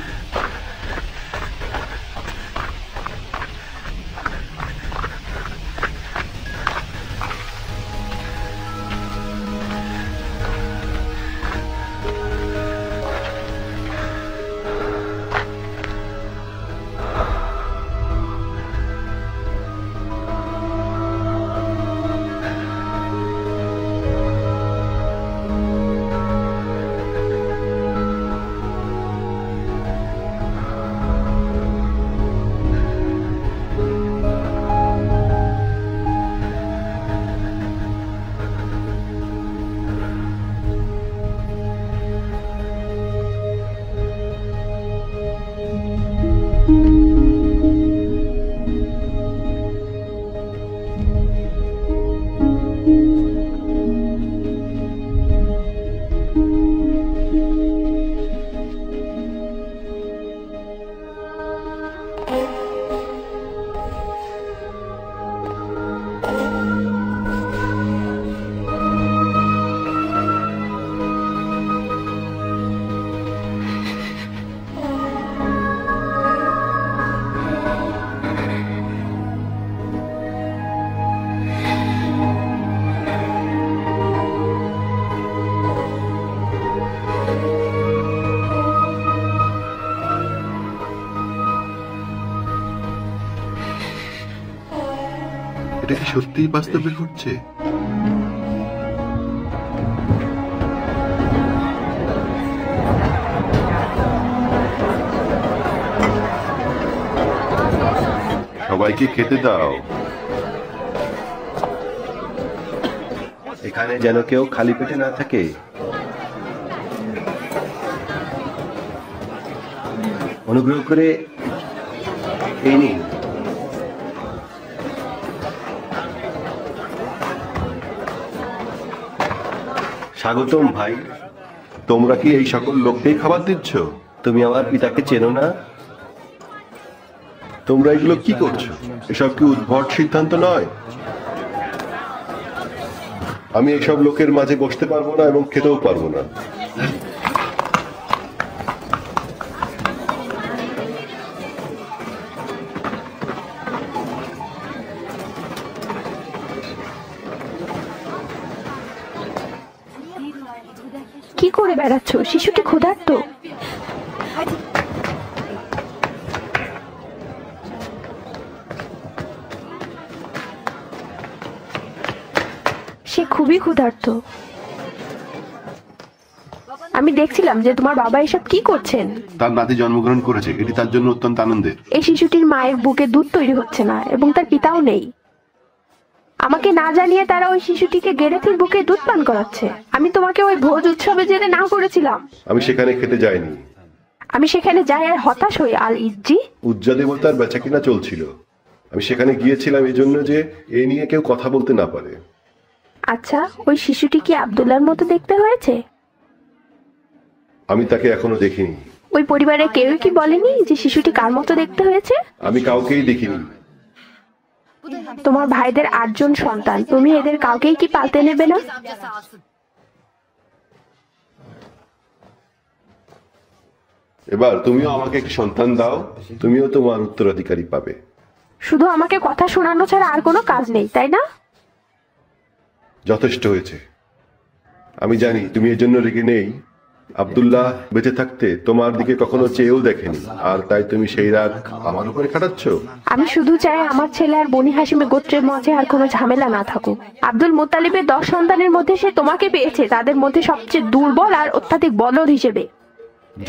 S3: এটা কি সত্যিই বাস্তবে ঘটছে? সবাইকে খেতে দাও।
S2: এখানে যেন কেউ খালি পেটে না থাকে। অনুগ্রহ করে এই নিন। স্বাগতম ভাই।
S3: তোমরা কি এই সকল লোককেই খাবার দিচ্ছ?
S2: তুমি আমার পিতাকে চেনো না?
S3: তোমরা এগুলো কি করছো? এসব কি উদ্ভট সিদ্ধান্ত নয়? আমি এইসব লোকের মাঝে বসতে পারবো না এবং খেতেও পারবো না।
S6: কি করে বেড়াচ্ছ? শিশুটি ক্ষুধার্ত। সে খুবই ক্ষুধার্ত। আমি দেখছিলাম যে তোমার বাবা এসব কি করছেন।
S3: তার নাতি জন্মগ্রহণ করেছে, এটি তার জন্য অত্যন্ত আনন্দের।
S6: এই শিশুটির মায়ের বুকে দুধ তৈরি হচ্ছে না এবং তার পিতাও নেই। আমাকে না জানিয়ে তারা ওই শিশুটিকে গেরেথির বুকে দুধ পান করাচ্ছে। আমি তোমাকে ওই ভোজ উৎসবে যেতে না করেছিলাম।
S3: আমি সেখানে খেতে যাইনি।
S6: আমি সেখানে যাই আর হতাশ হই আল ইজ্জি।
S3: উজ্জা দেবতার বেচাকিনা চলছিল। আমি সেখানে গিয়েছিলাম এই জন্য যে এই নিয়ে কেউ কথা বলতে না পারে।
S6: আচ্ছা, ওই শিশুটি কি আব্দুল্লাহর মতো দেখতে হয়েছে?
S3: আমি তাকে এখনো দেখিনি।
S6: ওই পরিবারের কেউ কি বলেনি যে শিশুটি কার মতো দেখতে হয়েছে?
S3: আমি কাউকেই দেখিনি।
S6: তোমার ভাইদের 8 জন সন্তান, তুমি এদের কাউকেই কি পালতে নেবে না?
S3: এবার তুমিও আমাকে একটি সন্তান দাও, তুমিও তোমার উত্তরাধিকারী পাবে।
S6: শুধু আমাকে কথা শোনানো ছাড়া আর কোনো কাজ নেই, তাই না?
S3: যথেষ্ট হয়েছে। আমি জানি তুমি এর জন্য রেগে নেই। আব্দুল্লাহ বেঁচে থাকতে তোমার দিকে কখনো চেয়েও দেখেনি, আর তাই তুমি সেই রাগ আমার উপরে খাটাচ্ছ।
S6: আমি শুধু চাই আমার ছেলে আর বনি হাশিমের গোত্রের মাঝে আর কোনো ঝামেলা না থাকুক। আব্দুল মুত্তালিবের 10 সন্তানের মধ্যে সে তোমাকে পেয়েছে, তাদের মধ্যে সবচেয়ে দুর্বল আর অত্যাধিক বলদ হিসেবে।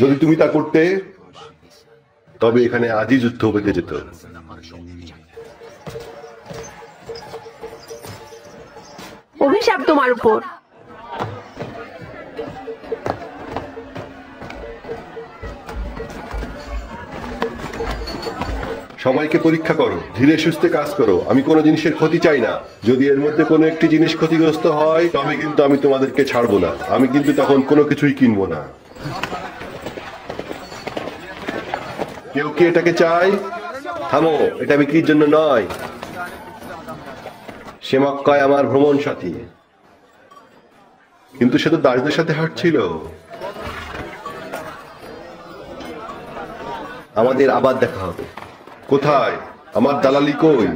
S3: যদি তুমি তা করতে, তবে এখানে আজই যুদ্ধ বেঁধে যেত।
S6: অভিশাপ তোমার উপর।
S3: সবাইকে পরীক্ষা করো, ধীরে সুস্থে কাজ করো। আমি কোনো জিনিসের ক্ষতি চাই না। যদি এর মধ্যে কোনো একটি জিনিস ক্ষতিগ্রস্ত হয়, তবে কিন্তু আমি তোমাদেরকে ছাড়বো না। আমি কিন্তু তখন কোনো কিছুই কিনবো না।
S2: কেউ কি এটাকে চায়? থামো, এটা বিক্রির জন্য নয়। সে মক্কায় আমার ভ্রমণ সাথী।
S3: কিন্তু সে তো দাসদের সাথে হাঁটছিল।
S2: আমাদের আবার দেখা হবে।
S3: কোথায়? আমার দালালি কই?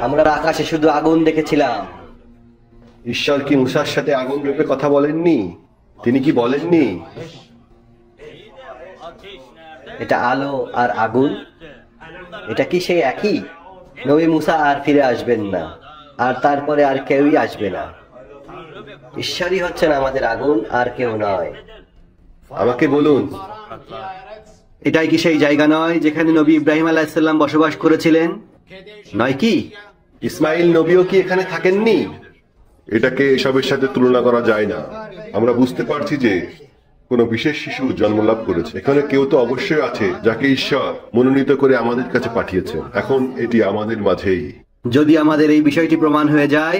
S4: আমরা আকাশে শুধু আগুন দেখেছিলাম।
S2: ঈশ্বর কি মুসার সাথে আগুন রূপে কথা বলেননি? তিনি কি বলেননি,
S4: এটা আলো আর আগুন? এটা কি সেই একই? নবী মুসা আর ফিরে আসবেন না, আর তারপরে আর কেউই আসবে না। ঈশ্বরই হচ্ছেন আমাদের আগুন, আর কেউ নয়।
S2: আমাকে বলুন, এটাই কি সেই জায়গা নয় যেখানে নবী ইব্রাহিম আলাইহিসসালাম বসবাস করেছিলেন? নয় কি? ইসমাইল নবীও কি এখানে থাকেননি?
S3: এটাকে এসবের সাথে তুলনা করা যায় না। আমরা বুঝতে পারছি যে কোনো বিশেষ শিশু জন্মলাভ করেছে। এখানে কেউ তো অবশ্যই আছে যাকে ঈশ্বর মনোনীত করে আমাদের কাছে পাঠিয়েছেন। এখন এটি আমাদের মাঝেই।
S2: যদি আমাদের এই বিষয়টি প্রমাণ হয়ে যায়,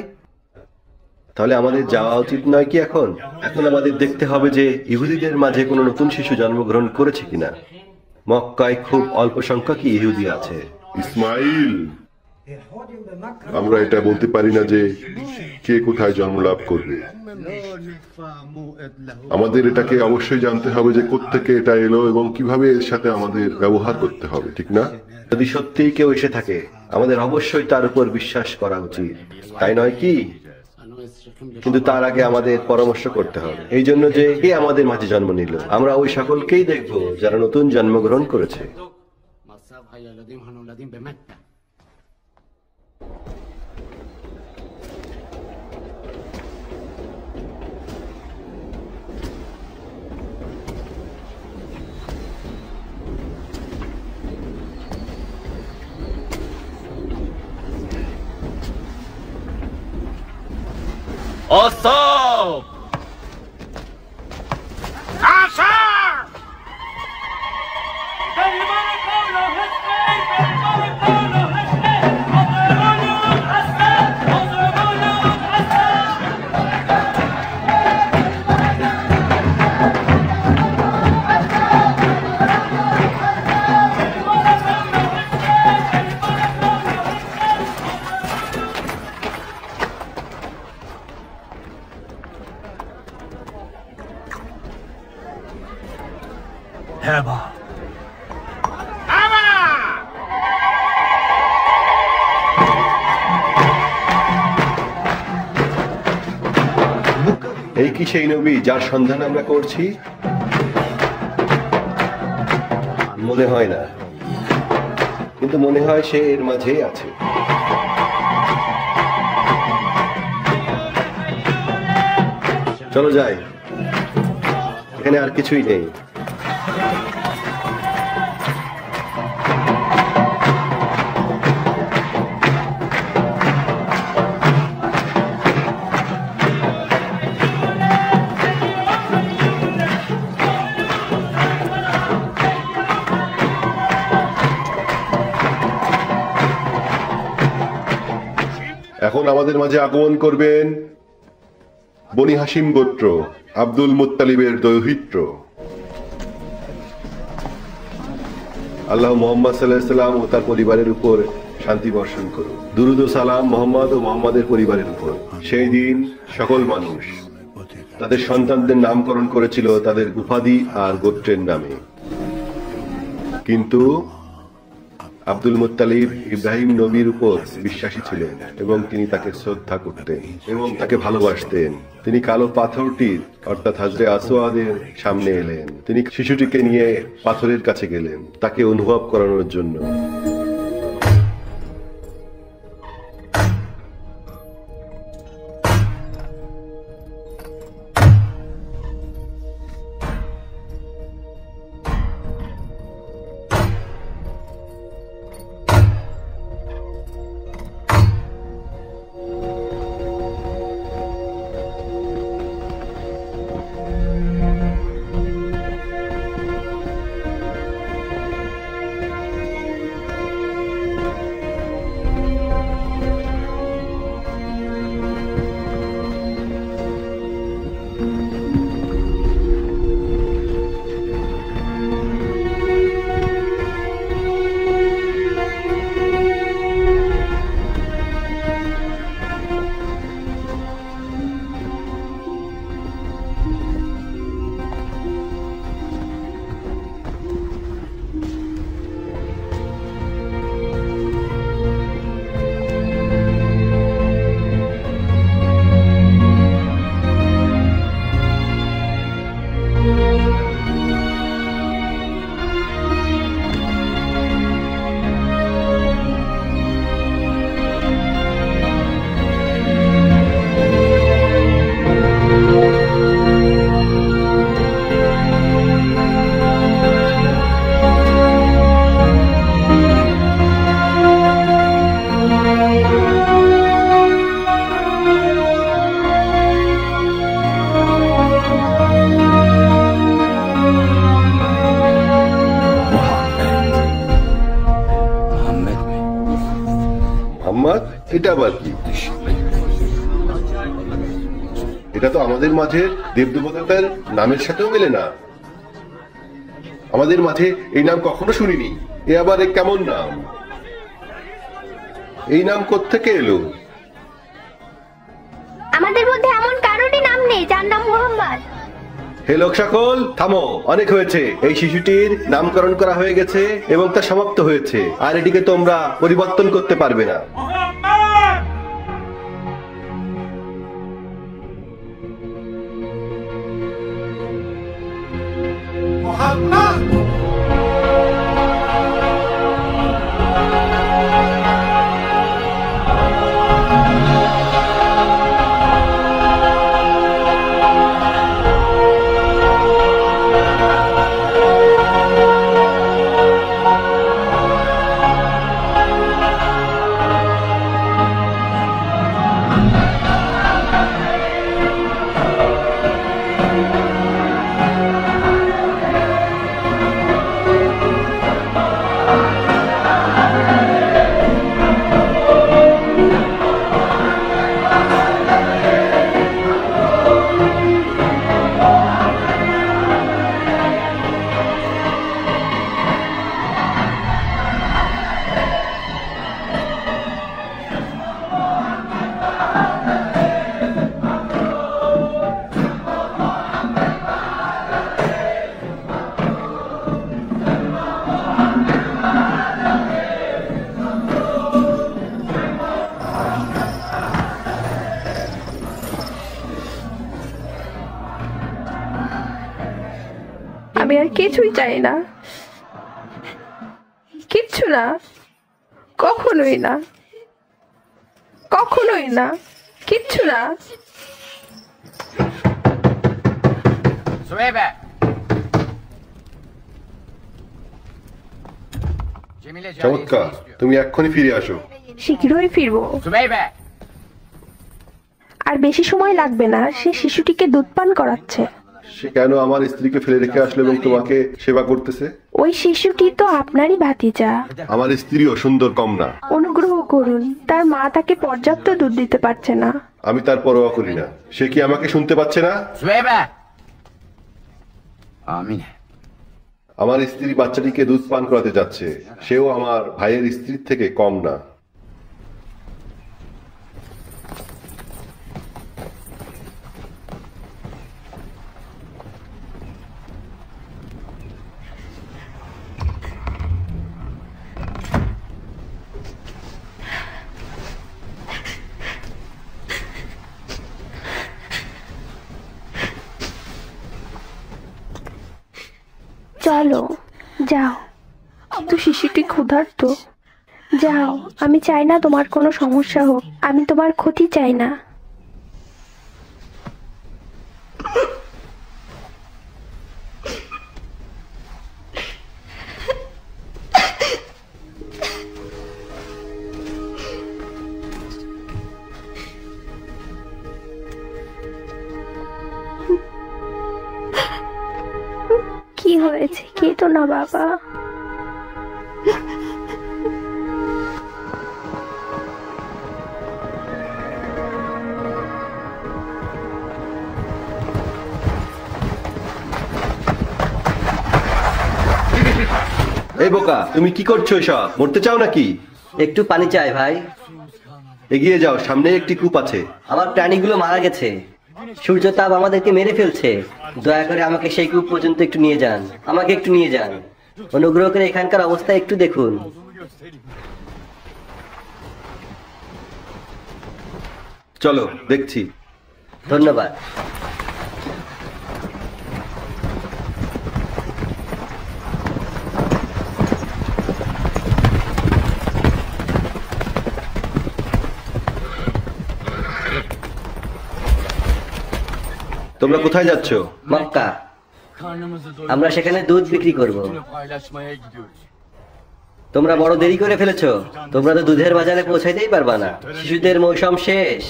S2: তাহলে আমাদের যাওয়া উচিত নয় কি? এখন আমাদের দেখতে হবে যে ইহুদিদের মাঝে কোনো নতুন শিশু জন্মগ্রহণ করেছে কিনা। মক্কায় খুব অল্প সংখ্যকই ইহুদি আছে।
S3: ইসমাইল, আমরা এটা বলতে পারি না যে কে কোথায় জন্মলাভ করবে। আমাদের এটাকে অবশ্যই জানতে হবে যে কোত্থেকে এটা এলো এবং কিভাবে এর সাথে আমাদের ব্যবহার করতে হবে, ঠিক না?
S2: যদি সত্যিই কেউ এসে থাকে, আমাদের অবশ্যই তার উপর বিশ্বাস করা উচিত, তাই নয় কি? কিন্তু তার আগে আমাদের পরামর্শ করতে হবে এই জন্য যে কে আমাদের মাঝে জন্ম নিল। আমরা ওই সকলকেই দেখব যারা নতুন জন্মগ্রহণ করেছে।
S8: অস্ত্র!
S2: এই কি সেই নবী যার সন্ধান আমরা করছি? মনে হয় না, কিন্তু মনে হয় সে এর মাঝেই আছে। চলো যাই, এখানে আর কিছুই নেই। এখন আমাদের মাঝে আগমন করবেন বনি হাশিম গোত্র, আব্দুল মুত্তালিবের দৌহিত্র। আল্লাহ মোহাম্মদ সাল্লাল্লাহু আলাইহি ওয়াসাল্লাম ও তার পরিবারের উপর শান্তি বর্ষণ করুন। দুরুদ ও সালাম মোহাম্মদ ও মোহাম্মদের পরিবারের উপর। সেই দিন সকল মানুষ তাদের সন্তানদের নামকরণ করেছিল তাদের উপাধি আর গোত্রের নামে, কিন্তু আব্দুল মুত্তালিব ইব্রাহিম নবীর উপর বিশ্বাসী ছিলেন এবং তিনি তাকে শ্রদ্ধা করতেন এবং তাকে ভালোবাসতেন। তিনি কালো পাথরটির অর্থাৎ হাজরে আসওয়াদের সামনে এলেন। তিনি শিশুটিকে নিয়ে পাথরের কাছে গেলেন তাকে অনুভব করানোর জন্য। এটা আবার কি? এটা তো আমাদের মাঝে দেবদেবতার নামের সাথেও মেলে না। আমাদের মাঝে এই নাম কখনো শুনিনি। এ আবার কেমন নাম? এই নাম কোত্থেকে এলো?
S9: আমাদের মধ্যে এমন কারোরই নাম নেই যার নাম মোহাম্মদ।
S2: হে লোক সকল, থামো, অনেক হয়েছে। এই শিশুটির নামকরণ করা হয়ে গেছে এবং তা সমাপ্ত হয়েছে, আর এটিকে তোমরা পরিবর্তন করতে পারবে না।
S6: কিছুই চাই না, কিচ্ছু না, কখনোই না, কখনোই না, কিচ্ছু না।
S2: চমৎকার, তুমি এক্ষুনি ফিরে আসো।
S6: শীঘ্রই ফিরবো। আর বেশি সময় লাগবে না, সে শিশুটিকে দুধ পান করাচ্ছে।
S2: সে কেন আমার স্ত্রীকে ফেলে রেখে আসলো এবং তোমাকে সেবা করতেছে?
S6: ওই শিশুটি তো আপনারই ভাতিজা।
S2: আমার স্ত্রীও সুন্দর কম না।
S6: অনুগ্রহ করুন, তার মা তাকে পর্যাপ্ত দুধ দিতে পারছে না।
S2: আমি তার পরোয়া করি না। সে কি আমাকে শুনতে পাচ্ছে না? আমার স্ত্রী বাচ্চাটিকে দুধ পান করাতে যাচ্ছে। সেও আমার ভাইয়ের স্ত্রীর থেকে কম না।
S6: চলো যাও, কিন্তু শিশুটি ক্ষুধার্ত। যাও, আমি চাই না তোমার কোনো সমস্যা হোক, আমি তোমার ক্ষতি চাই না। কি হয়েছে? কেঁদো না বাবা।
S1: এই বোকা, তুমি কি করছো এসব? মরতে চাও নাকি?
S4: একটু পানি চাই ভাই।
S1: এগিয়ে যাও, সামনে একটি কূপ আছে।
S4: আমার প্রাণীগুলো মারা গেছে, সূর্যতাপ আমাদেরকে মেরে ফেলছে। দয়া করে আমাকে সেই কূপ পর্যন্ত একটু নিয়ে যান, আমাকে একটু নিয়ে যান। অনুগ্রহ করে এখানকার অবস্থা একটু দেখুন।
S1: চলো, দেখছি।
S4: ধন্যবাদ।
S1: তোমরা কোথায় যাচ্ছ?
S4: মক্কা। আমরা সেখানে দুধ বিক্রি করব। তোমরা বড় দেরি করে ফেলেছো, তোমরা তো দুধের বাজারে পৌঁছাইতেই পারবা না, শিশুদের মৌসুম শেষ।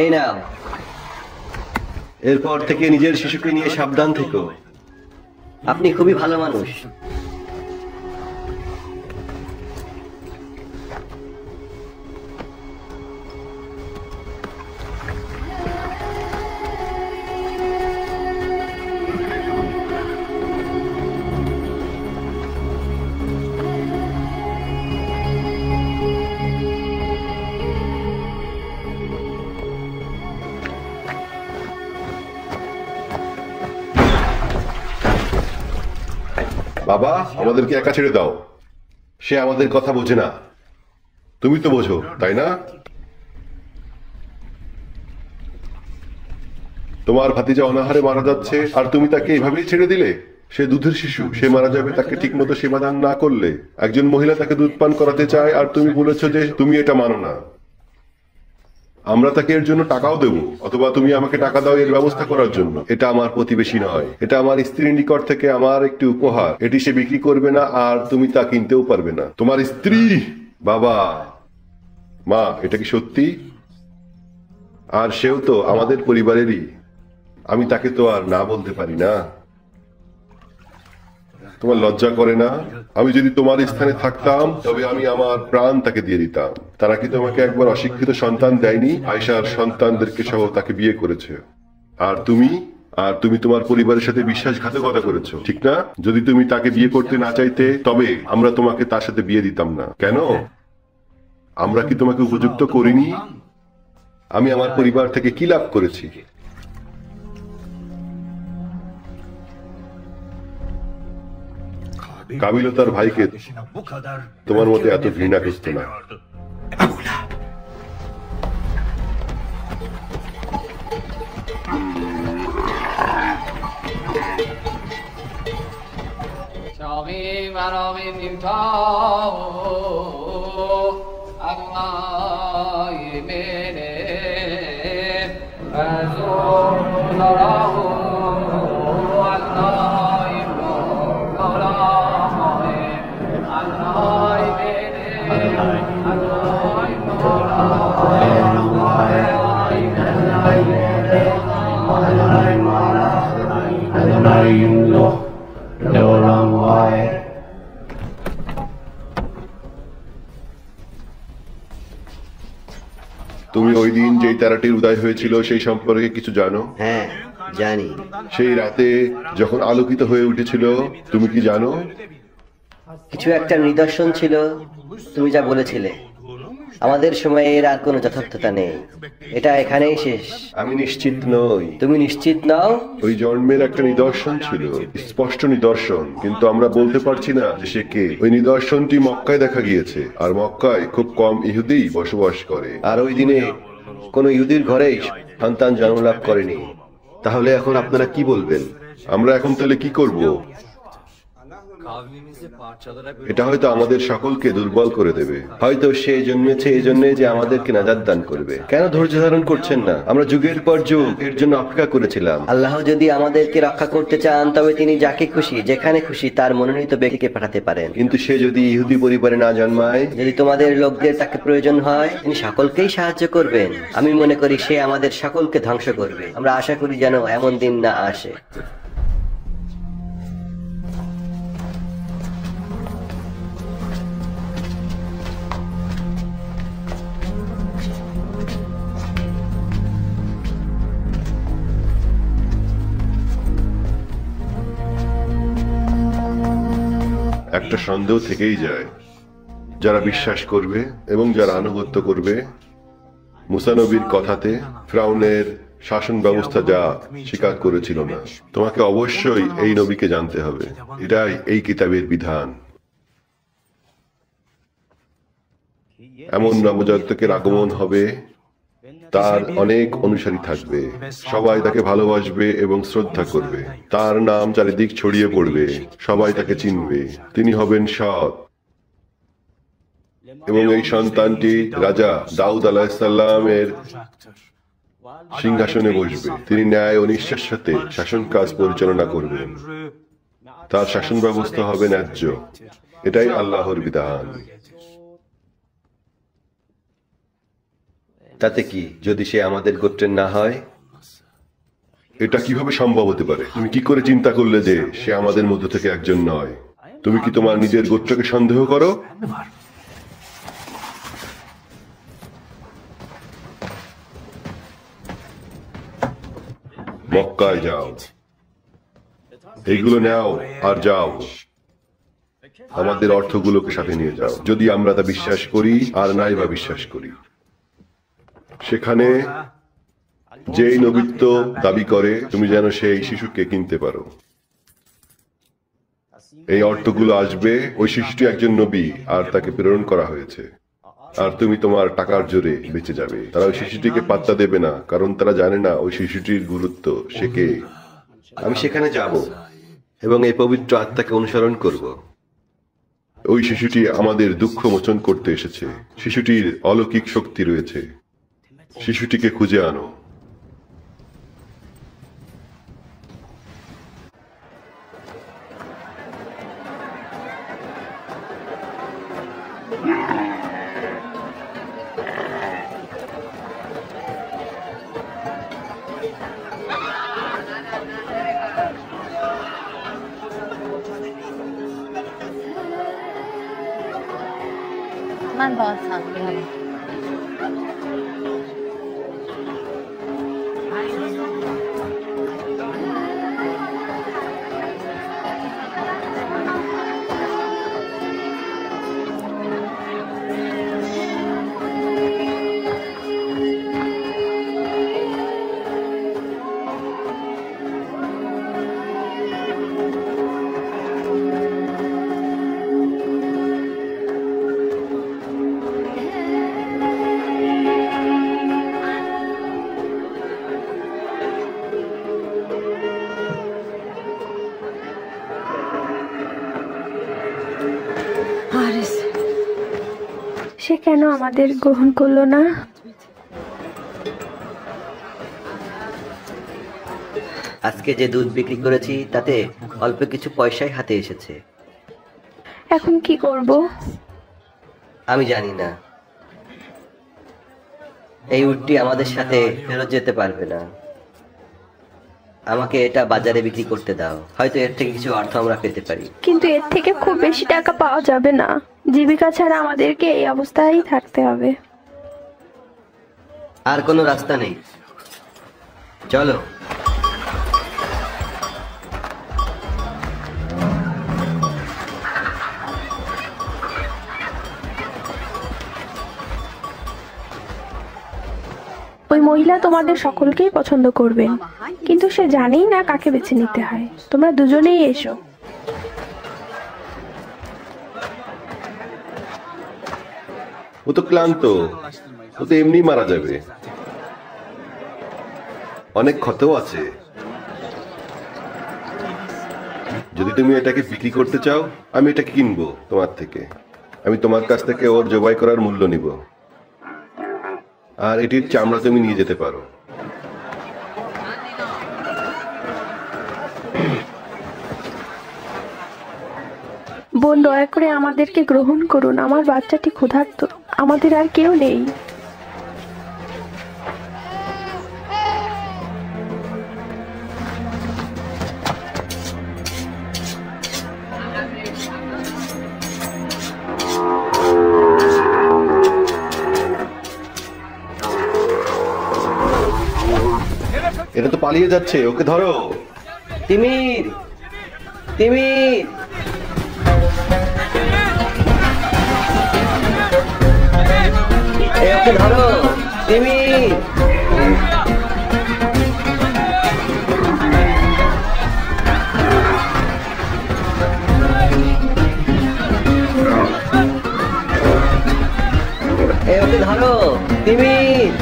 S4: এই নাও।
S1: এরপর থেকে নিজের শিশুকে নিয়ে সাবধান থেকো।
S4: আপনি খুবই ভালো মানুষ।
S2: বাবা, আমাদেরকে একা ছেড়ে দাও। সে আমাদের কথা বোঝে না। তুমি তো বোঝো, তাই না? তোমার ভাতিজা অনাহারে মারা যাচ্ছে আর তুমি তাকে এভাবেই ছেড়ে দিলে? সে দুধের শিশু, সে মারা যাবে তাকে ঠিকমতো সেবাদান না করলে। একজন মহিলা তাকে দুধ পান করাতে চায় আর তুমি বলেছো যে তুমি এটা মানো না। আমরা তাকে এর জন্য টাকাও দেবো, অথবা তুমি আমাকে টাকা দাও এর ব্যবস্থা করার জন্য। এটা আমার প্রতিবেশী নয়, এটা আমার স্ত্রীর নিকট থেকে আমার একটি উপহার। এটি সে বিক্রি করবে না আর তুমি তা কিনতেও পারবে না। তোমার স্ত্রী। বাবা, মা, এটা কি সত্যি? আর সেও তো আমাদের পরিবারেরই। আমি তাকে তো আর না বলতে পারি না। তোমার লজ্জা করে না? আমি যদি তোমার স্থানে থাকতাম তবে আমি আমার প্রাণ তাকে দিয়ে দিতাম। তারা কি তোমাকে একবার অশিক্ষিত সন্তান দেয়নি? আয়েশার সন্তানদেরকে সহ তাকে বিয়ে করেছে। আর তুমি তোমার পরিবারের সাথে বিশ্বাসঘাতকতা করেছো, ঠিক না? যদি তুমি তাকে বিয়ে করতে না চাইতে তবে আমরা তোমাকে তার সাথে বিয়ে দিতাম না। কেন? আমরা কি তোমাকে উপযুক্ত করিনি? আমি আমার পরিবার থেকে কি লাভ করেছি? কাবিল তার ভাইকে তোমার মতো এত ঘৃণা করতো না।
S3: তুমি ওই দিন যেই তারাটির উদয় হয়েছিল সেই সম্পর্কে কিছু জানো?
S4: হ্যাঁ, জানি।
S3: সেই রাতে যখন আলোকিত হয়ে উঠেছিল, তুমি কি জানো?
S4: কিছু একটা নিদর্শন ছিল, তুমি যা বলেছিলে। আমাদের সময়ে এর আর কোনো যথার্থতা নেই, এটা এখানেই শেষ।
S2: আমি নিশ্চিত নই।
S4: তুমি নিশ্চিত নও?
S3: ওই জন্মের একটা নিদর্শন ছিল, স্পষ্ট নিদর্শন, কিন্তু আমরা বলতে পারছি না যে সে কে। ওই নিদর্শনটি মক্কায় দেখা গিয়েছে, আর মক্কায় খুব কম ইহুদি বসবাস করে।
S2: আর ওই দিনে কোনো ইহুদির ঘরেই সন্তান জন্মলাভ করেনি।
S1: তাহলে এখন আপনারা কি বলবেন?
S3: আমরা এখন তাহলে কি করব? এটা হয়তো আমাদের সকলকে দুর্বল করে দেবে।
S2: হয়তো সে জন্মেছে এই জন্য যে আমাদেরকে নাজাত দান করবে। কেন ধৈর্য ধারণ করছেন না? আমরা যুগের পর যুগ এর জন্য অপেক্ষা করেছিলাম।
S4: আল্লাহ যদি আমাদেরকে রক্ষা করতে চান, তবে তিনি যাকে খুশি যেখানে খুশি তার মনোনীত ব্যক্তিকে পাঠাতে পারেন।
S2: কিন্তু সে যদি ইহুদি পরিবারে না জন্মায়,
S4: যদি তোমাদের লোকদের তাকে প্রয়োজন হয়, তিনি সকলকেই সাহায্য করবেন। আমি মনে করি সে আমাদের সকলকে ধ্বংস করবে। আমরা আশা করি যেন এমন দিন না আসে।
S3: একটা সন্দেহ থেকেই যায়। যারা বিশ্বাস করবে এবং যারা আনুগত্য করবে মুসা নবীর কথাতে, ফিরআউনের শাসন ব্যবস্থা যা স্বীকার করেছিল না। তোমাকে অবশ্যই এই নবীকে জানতে হবে। এটাই এই কিতাবের বিধান। এমন নবজাতকের আগমন হবে, তার অনেক অনুসারী থাকবে, সবাই তাকে ভালোবাসবে এবং শ্রদ্ধা করবে। তার নাম চারিদিক ছড়িয়ে পড়বে, সবাই তাকে চিনবে। তিনি হবেন সৎ, এবং এই সন্তানটি রাজা দাউদ আলাইহিসসালামের সিংহাসনে বসবে। তিনি ন্যায় ও নিষ্ঠার সাথে শাসন কাজ পরিচালনা করবেন। তার শাসন ব্যবস্থা হবে ন্যায্য। এটাই আল্লাহর বিধান।
S2: তাতে কি যদি সে আমাদের গোত্রের না হয়?
S3: এটা কিভাবে সম্ভব হতে পারে? তুমি কি করে চিন্তা করলে যে সে আমাদের মধ্য থেকে একজন নয়? তুমি কি তোমার নিজের গোত্রকে সন্দেহ করো? মক্কায় যাও, এইগুলো নাও আর যাও। আমাদের অর্থগুলোকে সাথে নিয়ে যাও, যদি আমরা তা বিশ্বাস করি আর নাই বা বিশ্বাস করি। সেখানে যেই নবীত্ব দাবি করে, তুমি যেন সেই শিশুকে কিনতে পারো। এই অর্থগুলো আসবে, ওই শিশুটি একজন নবী আর তাকে প্রেরণ করা হয়েছে, আর তুমি তোমার টাকার জোরে বেঁচে যাবে। তারা ওই শিশুটিকে পাত্তা দেবে না, কারণ তারা জানে না ওই শিশুটির গুরুত্ব, সে কে।
S2: আমি সেখানে যাব এবং এই পবিত্র আত্মাকে অনুসরণ করব।
S3: ওই শিশুটি আমাদের দুঃখ মোচন করতে এসেছে। শিশুটির অলৌকিক শক্তি রয়েছে। শিশুটিকে খুঁজে আনো।
S8: من باز هم میرم.
S6: সে কেন আমাদের গ্রহণ করলো না?
S4: আজকে যে দুধ বিক্রি করেছি তাতে অল্প কিছু পয়সাই হাতে এসেছে।
S6: এখন কি করব?
S4: আমি জানি না। এই উটটি আমাদের সাথে ফেরত যেতে পারবে না। আমাকে এটা বাজারে বিক্রি করতে দাও, হয়তো এর থেকে কিছু অর্থ আমরা পেতে পারি।
S6: কিন্তু এর থেকে খুব বেশি টাকা পাওয়া যাবে না। জীবিকা ছাড়া আমাদেরকে এই অবস্থায় থাকতে হবে।
S4: আর কোনো রাস্তা নেই, চলো।
S6: ওই মহিলা তোমাদের সকলকেই পছন্দ করবেন, কিন্তু সে জানেই না কাকে বেছে নিতে হয়। তোমরা দুজনেই এসো।
S2: ও তো ক্লান্ত, ও তো এমনি মারা যাবে। অনেক ক্ষতও আছে। যদি তুমি এটাকে বিক্রি করতে চাও, আমি এটাকে কিনবো তোমার থেকে। আমি তোমার কাছ থেকে ওর জবাই করার মূল্য নিব, আর এটির চামড়া তুমি নিয়ে যেতে পারো।
S6: বোন, দয়া করে আমাদেরকে গ্রহণ করুন। আমার বাচ্চাটি ক্ষুধার্ত, আমাদের আর কেউ নেই।
S2: এটা তো পালিয়ে যাচ্ছে, ওকে ধরো।
S4: তিমির, তিমির, ওকে ধরো, তিমির। ওকে ধরো, তিমির।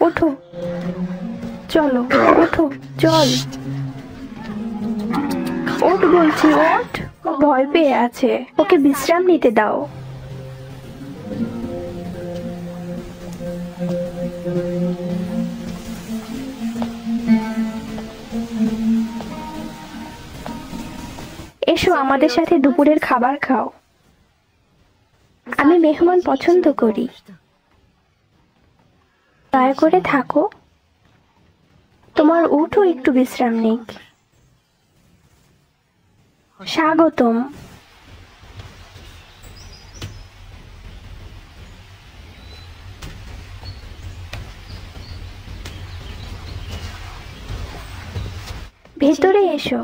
S6: ওঠো, চলো, ওঠো, চল। ওঠ বলছি, ওঠ। ও ভয় পেয়ে আছে, ওকে বিশ্রাম নিতে দাও। এসো, আমাদের সাথে দুপুরের খাবার খাও। আমি মেহমান পছন্দ করি, দয়া করে থাকো। তোমার উঠো, একটু বিশ্রাম নিক। স্বাগতম। ভেতরে এসো।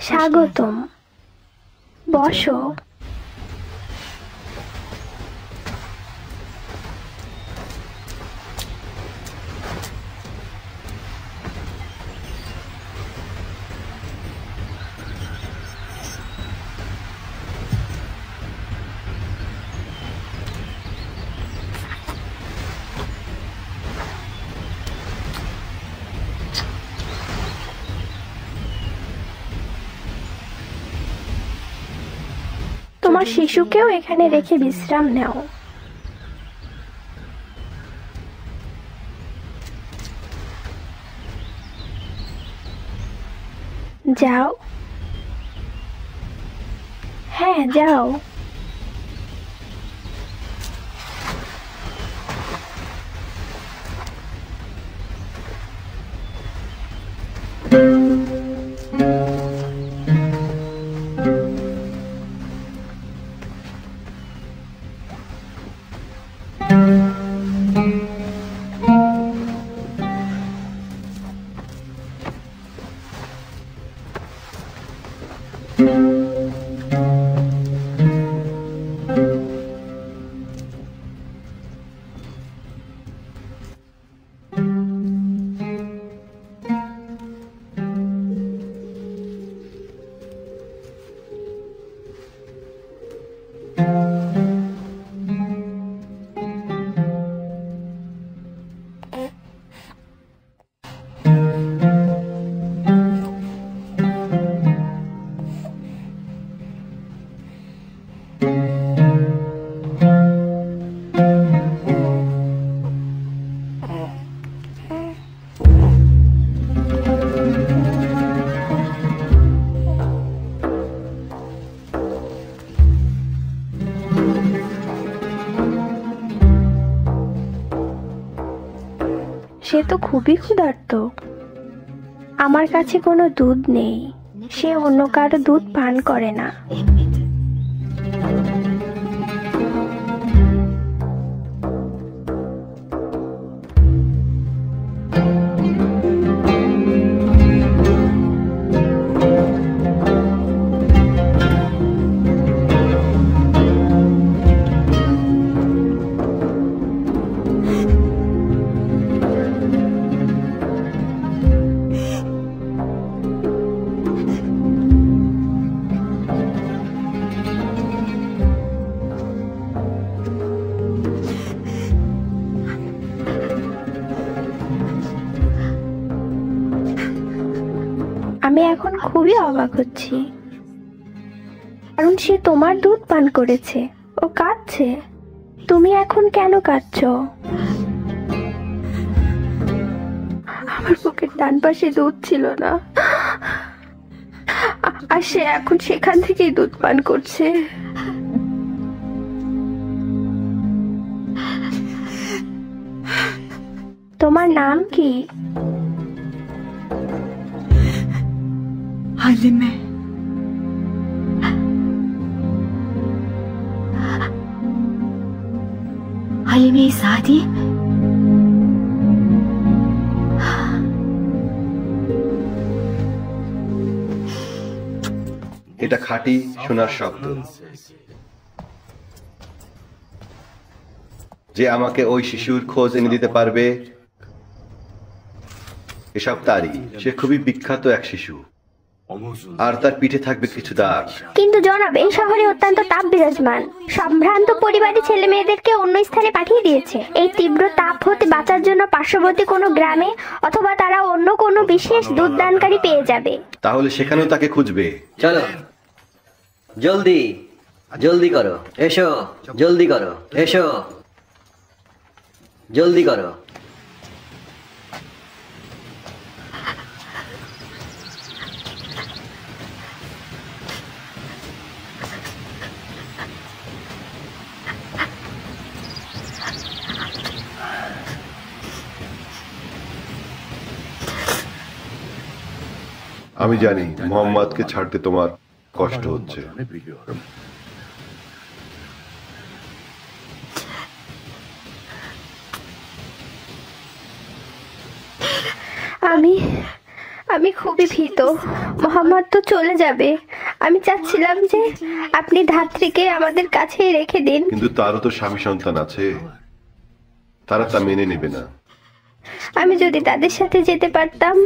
S6: স্বাগতম, বসো। তোমার শিশুকেও এখানে রেখে বিশ্রাম নাও। যাও। হ্যাঁ, যাও। সে তো খুবই ক্ষুধার্ত। আমার কাছে কোনো দুধ নেই। সে অন্য কারো দুধ পান করে না। আমি এখন খুবই অবাক হচ্ছি, কারণ সে তোমার দুধ পান করেছে। ও কাঁদছে। তুমি এখন কেন কাঁদছো? আমার বুকের ডান পাশে দুধ ছিল না, আর সে এখন সেখান থেকেই দুধ পান করছে। তোমার নাম কি?
S10: হালিমে। হালিমে সাদি।
S2: এটা খাঁটি সোনার শব্দ, যে আমাকে ওই শিশুর খোঁজ এনে দিতে পারবে এসব তারই। সে খুবই বিখ্যাত এক শিশু, আর তার পিঠে থাকবে কিছু দাগ।
S9: কিন্তু জনাব, এই শহরে অত্যন্ত তাপ বিরাজমান। সম্ভ্রান্ত পরিবারের ছেলে মেয়েদেরকে অন্য স্থানে পাঠিয়ে দিয়েছে এই তীব্র তাপ হতে বাঁচার জন্য। পার্শ্ববর্তী কোনো গ্রামে অথবা তারা অন্য কোনো বিশেষ দুধদানকারী পেয়ে যাবে।
S2: তাহলে সেখানেও তাকে খুঁজবে।
S4: চলো, জলদি জলদি করো, এসো, জলদি করো, এসো, জলদি করো।
S3: আমি জানি মোহাম্মদকে ছাড়তে তোমার কষ্ট হচ্ছে।
S6: আমি খুবই ভীত। মোহাম্মদ তো চলে যাবে। আমি চাচ্ছিলাম যে আপনি ধাত্রীকে আমাদের কাছেই রেখে দিন।
S3: কিন্তু তারও তো স্বামী সন্তান আছে, তারা তা মেনে নেবে না।
S6: আমি যদি তাদের সাথে যেতে পারতাম।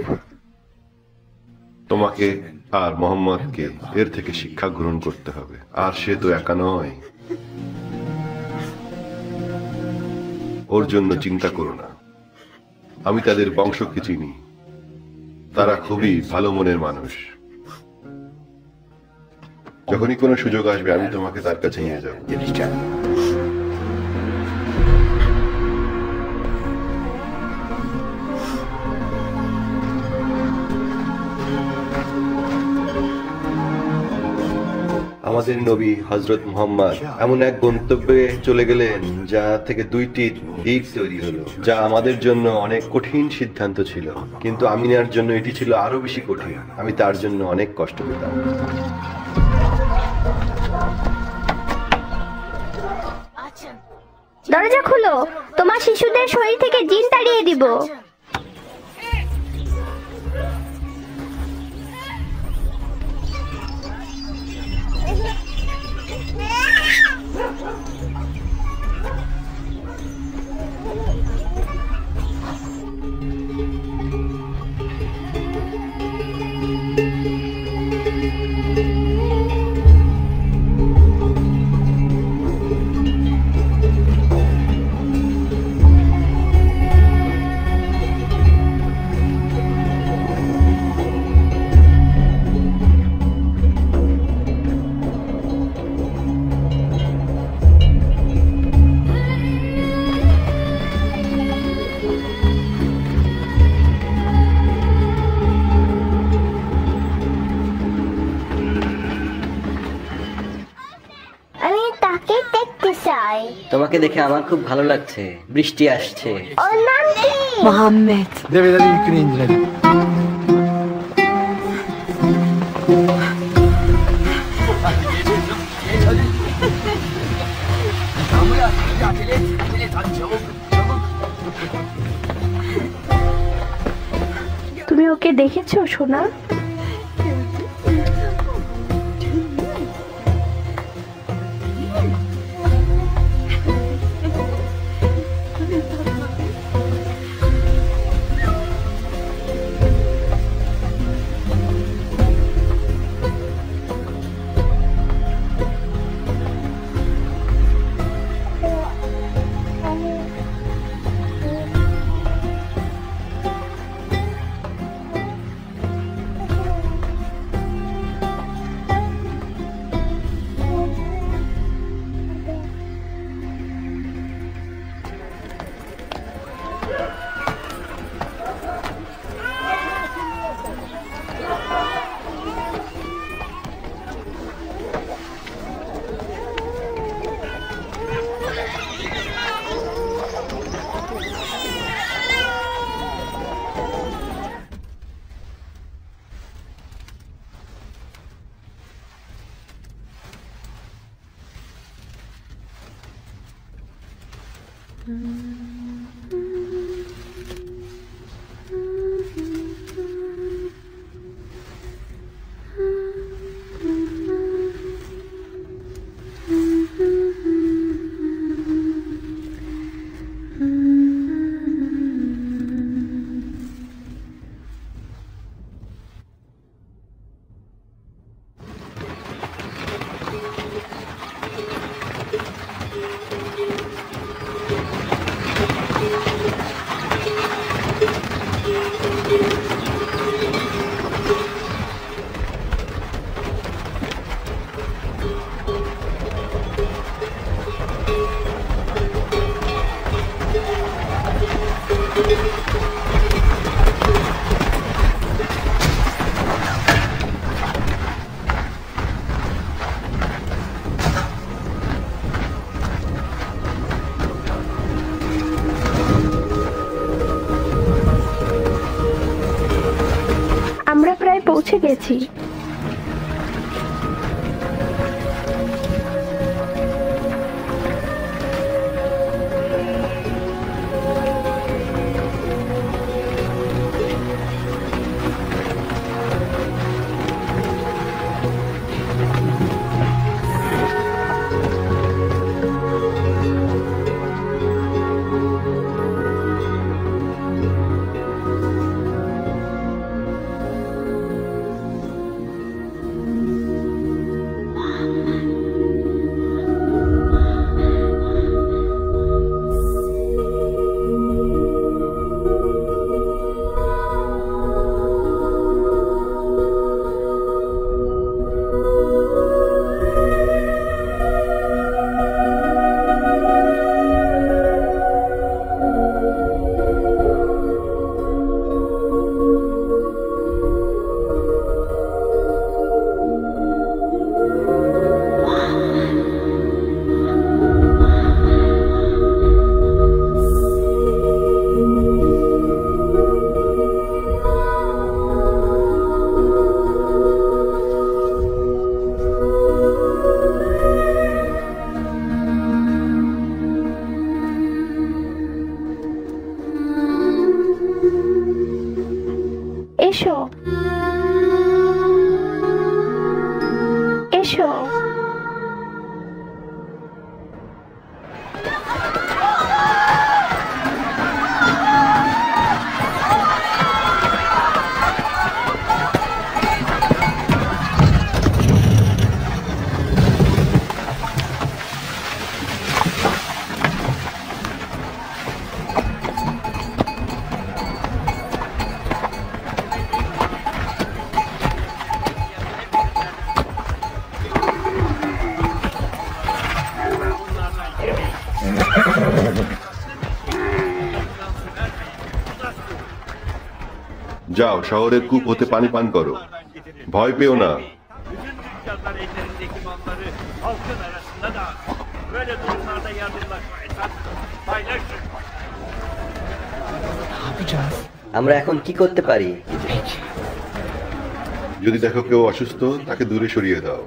S3: তোমাকে আর মোহাম্মদকে এর থেকে শিক্ষা গ্রহণ করতে হবে। আর সে তো একা নয়, ওর জন্য চিন্তা করো না। আমি তাদের বংশকে চিনি, তারা খুবই ভালো মনের মানুষ।
S2: যখনই কোনো সুযোগ আসবে আমি তোমাকে তার কাছে নিয়ে যাব। আমাদের নবী হযরত মুহাম্মদ এমন এক গন্তব্যে চলে গেলেন যা থেকে দুইটি দিক তৈরি হলো, যা আমাদের জন্য অনেক কঠিন সিদ্ধান্ত ছিল, কিন্তু আমিনার জন্য এটি ছিল আরো বেশি কঠিন। আমি তার জন্য অনেক কষ্ট পেতাম।
S9: দরজা খুলো, তোমার শিশুদের শরীর থেকে জিন তাড়িয়ে দিব। আমি তাকে দেখতে চাই।
S4: তোমাকে দেখে আমার খুব ভালো লাগছে। বৃষ্টি আসছে।
S9: ওর নাম কি?
S10: Mohammed.
S11: Develeri yükünü indirelim.
S6: তুমি ওকে দেখেছো সোনা? আমরা প্রায় পৌঁছে গেছি।
S2: যাও, শহরের কূপ হতে পানি পান করো। ভয় পেও না।
S4: আমরা এখন কি করতে পারি?
S2: যদি দেখো কেউ অসুস্থ, তাকে দূরে সরিয়ে দাও।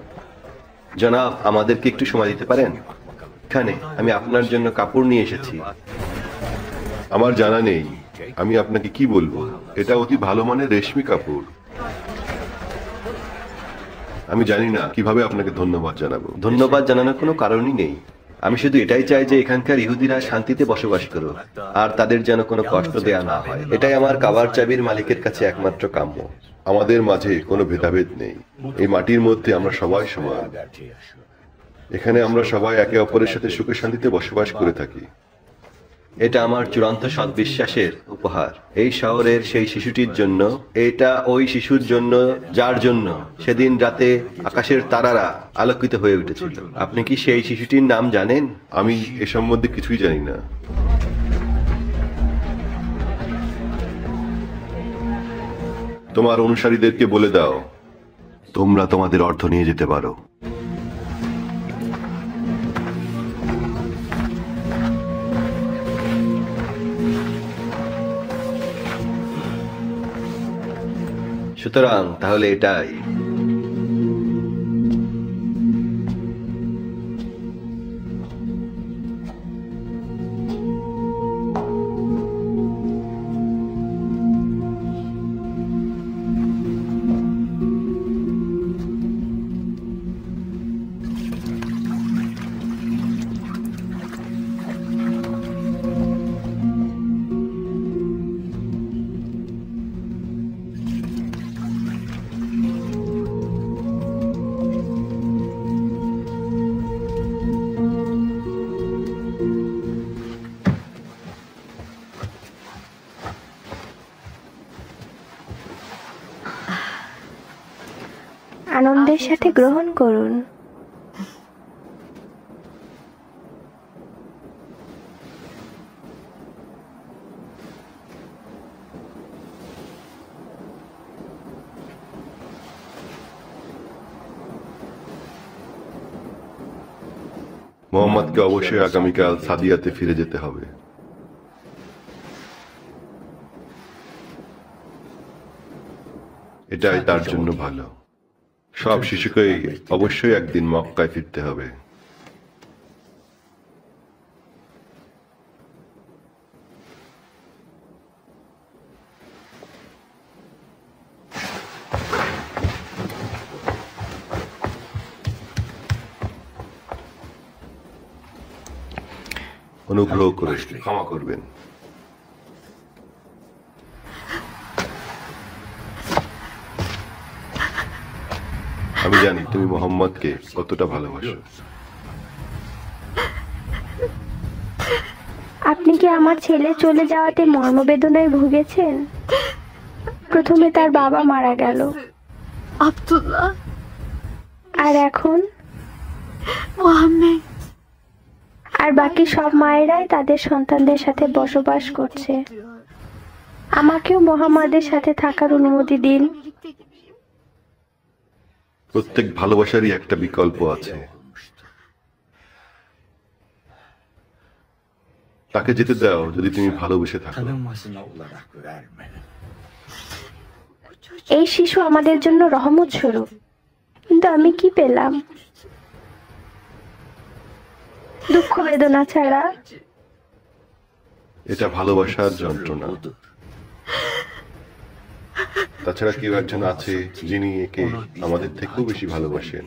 S1: জনাব, আমাদেরকে একটু সময় দিতে পারেন? এখানে আমি আপনার জন্য কাপড় নিয়ে এসেছি।
S2: আমার জানা নেই, আমি আপনাকে কি বলবো। এটা অতি ভালো মানের রেশমি কাপড়। আমি জানি না কিভাবে আপনাকে ধন্যবাদ জানাবো।
S1: ধন্যবাদ জানানোর কোনো কারণই নেই। আমি শুধু এটাই চাই যে এখানকার ইহুদিরা শান্তিতে বসবাস করুক আর তাদের যেন কোনো কষ্ট দেয়া না হয়। এটাই আমার কাবার চাবির মালিকের কাছে একমাত্র কাম্য।
S2: আমাদের মাঝে কোনো ভেদাভেদ নেই। এই মাটির মধ্যে আমরা সবাই সমান। এখানে আমরা সবাই একে অপরের সাথে সুখে শান্তিতে বসবাস করে থাকি।
S1: এটা আমার চূড়ান্ত সৎবিশ্বাসের উপহার এই শহরের সেই শিশুটির জন্য। এটা ওই শিশুর জন্য যার জন্য সেদিন রাতে আকাশের তারারা আলোকিত হয়ে উঠেছিল। আপনি কি সেই শিশুটির নাম জানেন?
S2: আমি এ সম্বন্ধে কিছুই জানি না। তোমার অনুসারীদেরকে বলে দাও, তোমরা তোমাদের অর্থ নিয়ে যেতে পারো।
S1: সুতরাং তাহলে এটাই।
S6: আনন্দের সাথে গ্রহণ করুন।
S2: মোহাম্মদকে অবশ্যই আগামীকাল সাদিয়াতে ফিরে যেতে হবে। এটাই তার জন্য ভালো। সব শিশুকেই অবশ্যই একদিন মক্কায় ফিরতে হবে। অনুগ্রহ করে ক্ষমা করবেন। আমি জানি তুমি মোহাম্মদকে কতটা ভালোবাসো।
S6: আপনি কি আমার ছেলে চলে যাওয়াতে মর্মবেদনায় ভুগেছেন? প্রথমে তার বাবা মারা গেল,
S10: আব্দুল্লাহ,
S6: আর এখন
S10: মোহাম্মদ,
S6: আর বাকি সব মায়েরাই তাদের সন্তানদের সাথে বসবাস করছে। আমাকেও মোহাম্মদের সাথে থাকার অনুমতি দিন।
S2: প্রত্যেক ভালোবাসারই একটা বিকল্প আছে। তাকে যেতে দাও যদি তুমি ভালোবেসে থাকো।
S6: এই শিশু আমাদের জন্য রহমত স্বরূপ, কিন্তু আমি কি পেলাম? দুঃখ বেদনা ছাড়া।
S2: এটা ভালোবাসার যন্ত্রণা। তাছাড়া কেউ একজন আছে যিনি একে আমাদের থেকেও বেশি ভালোবাসেন।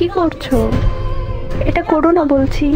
S6: কি করছো? এটা করো না বলছি।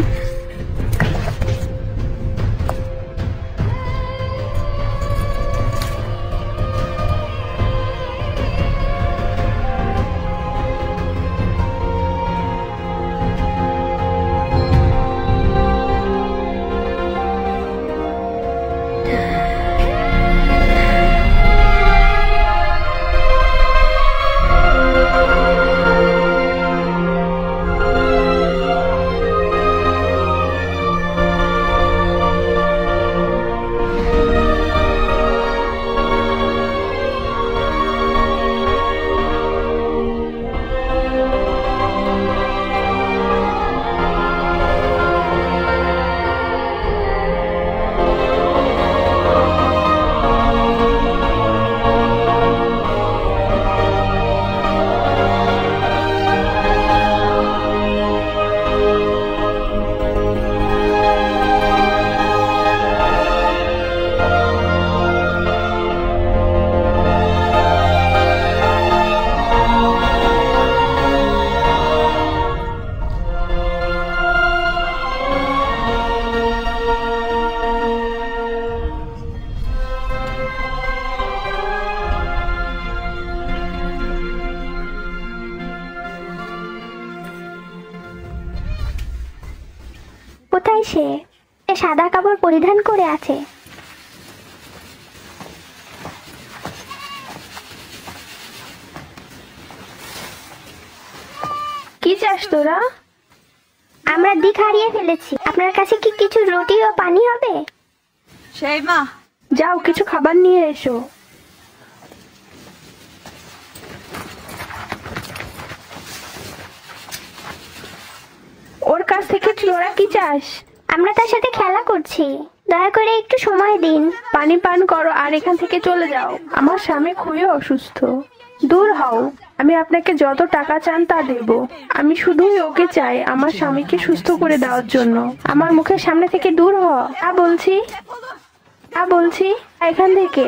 S9: কোথায় সে? সাদা কাপড় পরিধান করে আছে।
S6: কি চাস তোরা?
S9: আমরা দিক হারিয়ে ফেলেছি। আপনার কাছে কি কিছু রুটি ও পানি হবে?
S10: Şeyma.
S6: যাও কিছু খাবার নিয়ে এসো। ওর কাছ থেকে তোরা কি চাস?
S9: আমরা তার সাথে খেলা করছি, দয়া করে একটু সময় দিন।
S6: পানি পান করো আর এখান থেকে চলে যাও। আমার স্বামী খুবই অসুস্থ। দূর হও। আমি আপনাকে যত টাকা চান তা দেব। আমি শুধুই ওকে চাই আমার স্বামীকে সুস্থ করে দেওয়ার জন্য। আমার মুখের সামনে থেকে দূর হ। বলছি এখান থেকে।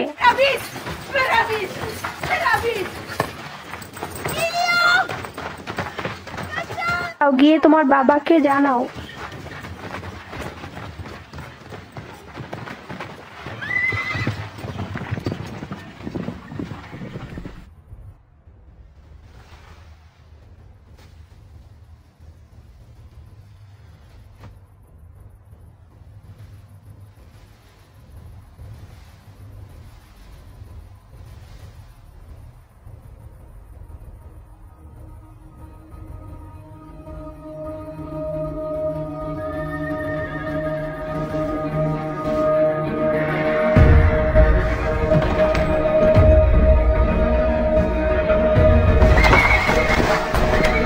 S6: গিয়ে তোমার বাবাকে জানাও।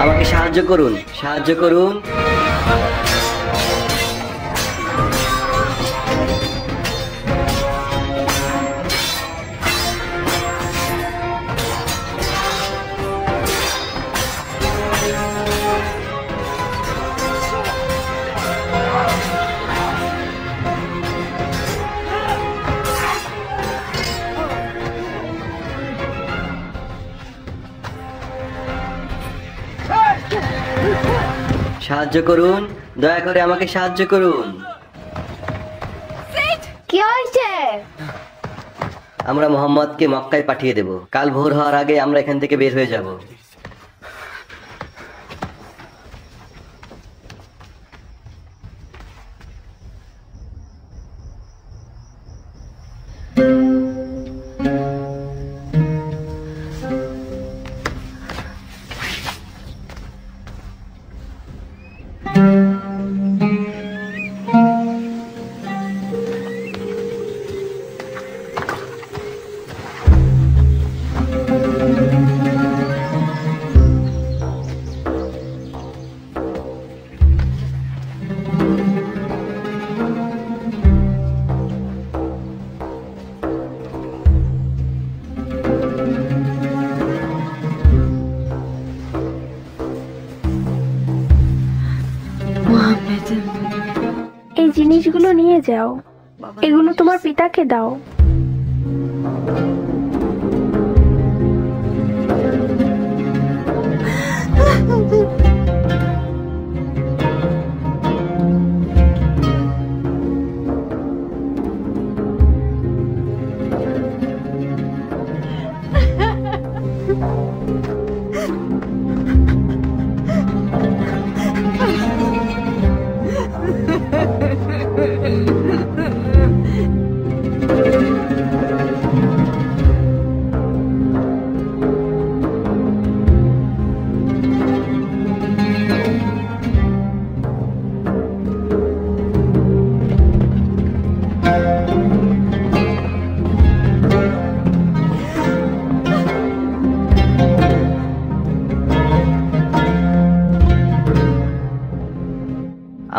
S4: আমাকে সাহায্য করুন, সাহায্য করুন। সাহায্য করুন, দয়া করে আমাকে সাহায্য করুন।
S9: কি হয়েছে?
S4: আমরা মোহাম্মদকে মক্কায় পাঠিয়ে দেব। কাল ভোর হওয়ার আগে আমরা এখান থেকে বের হয়ে যাব।
S6: এই জিনিসগুলো নিয়ে যাও। এগুলো তোমার পিতাকে দাও।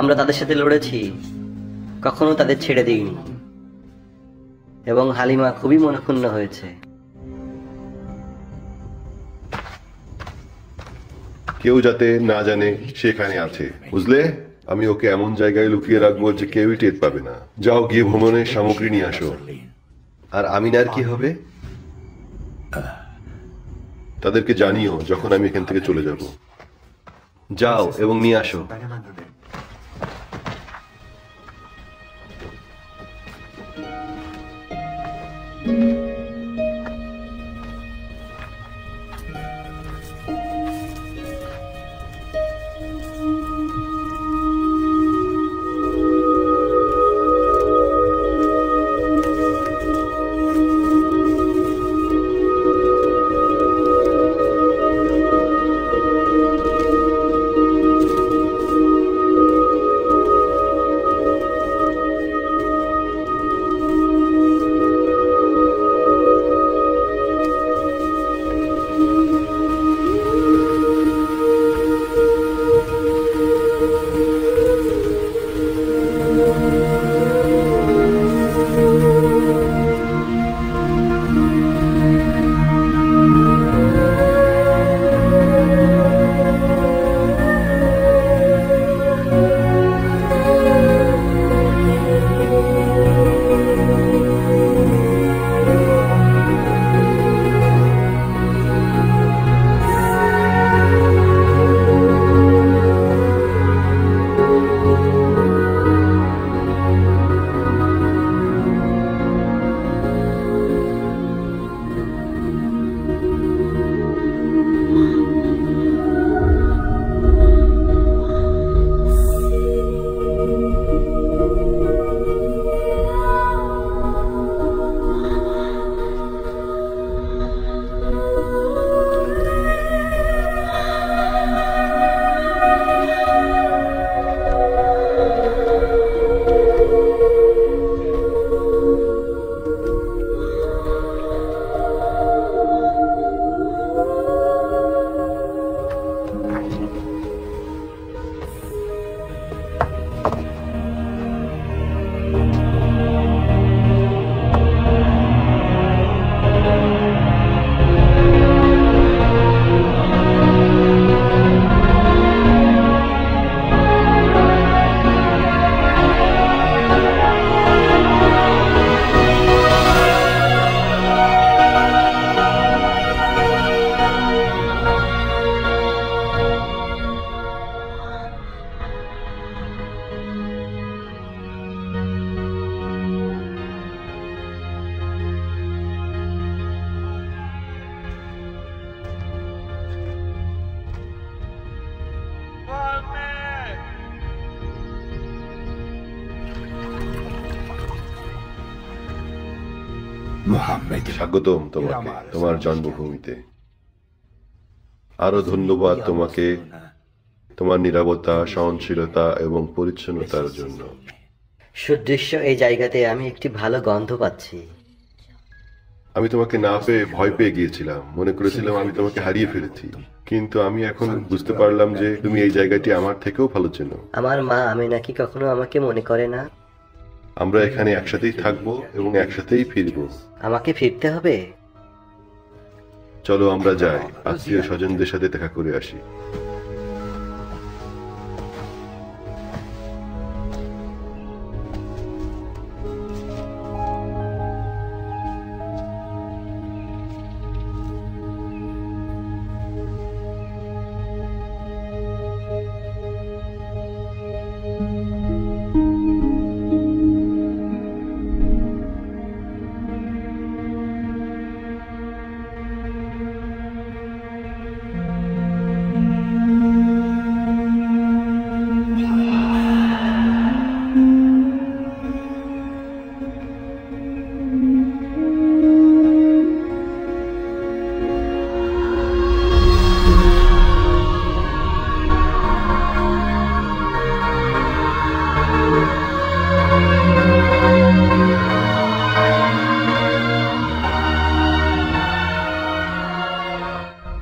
S4: আমরা তাদের সাথে লড়েছি, কখনো তাদের ছেড়ে দিইনি, এবং হালিমা খুবই মনক্ষুণ্ণ হয়েছে।
S2: কেউ যাতে না জানে সেখানে আছে, বুঝলে? আমি ওকে এমন জায়গায় লুকিয়ে রাখবো যে কেউই টের পাবে না। যাও গিয়ে ভ্রমণের সামগ্রী নিয়ে আসো।
S1: আর আমিনার কি হবে?
S2: তাদেরকে জানিও যখন আমি এখান থেকে চলে যাব।
S1: যাও এবং নিয়ে আসো।
S2: স্বাগতম তোমাকে তোমার জন্মভূমিতে। আরো ধন্যবাদ তোমাকে তোমার নিরাপত্তা, সহনশীলতা এবং পরিচ্ছন্নতার জন্য।
S4: সুদৃশ্য এই জায়গাতে আমি একটি ভালো গন্ধ পাচ্ছি।
S2: আমি তোমাকে না পেয়ে ভয় পেয়ে গিয়েছিলাম, মনে করেছিলাম আমি তোমাকে হারিয়ে ফেলেছি, কিন্তু আমি এখন বুঝতে পারলাম যে তুমি এই জায়গাটি আমার থেকেও ভালো চেনো।
S4: আমার মা আমি নাকি কখনো আমাকে মনে করে না?
S2: আমরা এখানে একসাথেই থাকবো এবং একসাথেই ফিরবো।
S4: আমাকে ফিরতে হবে?
S2: চলো আমরা যাই, আত্মীয় স্বজনদের সাথে দেখা করে আসি।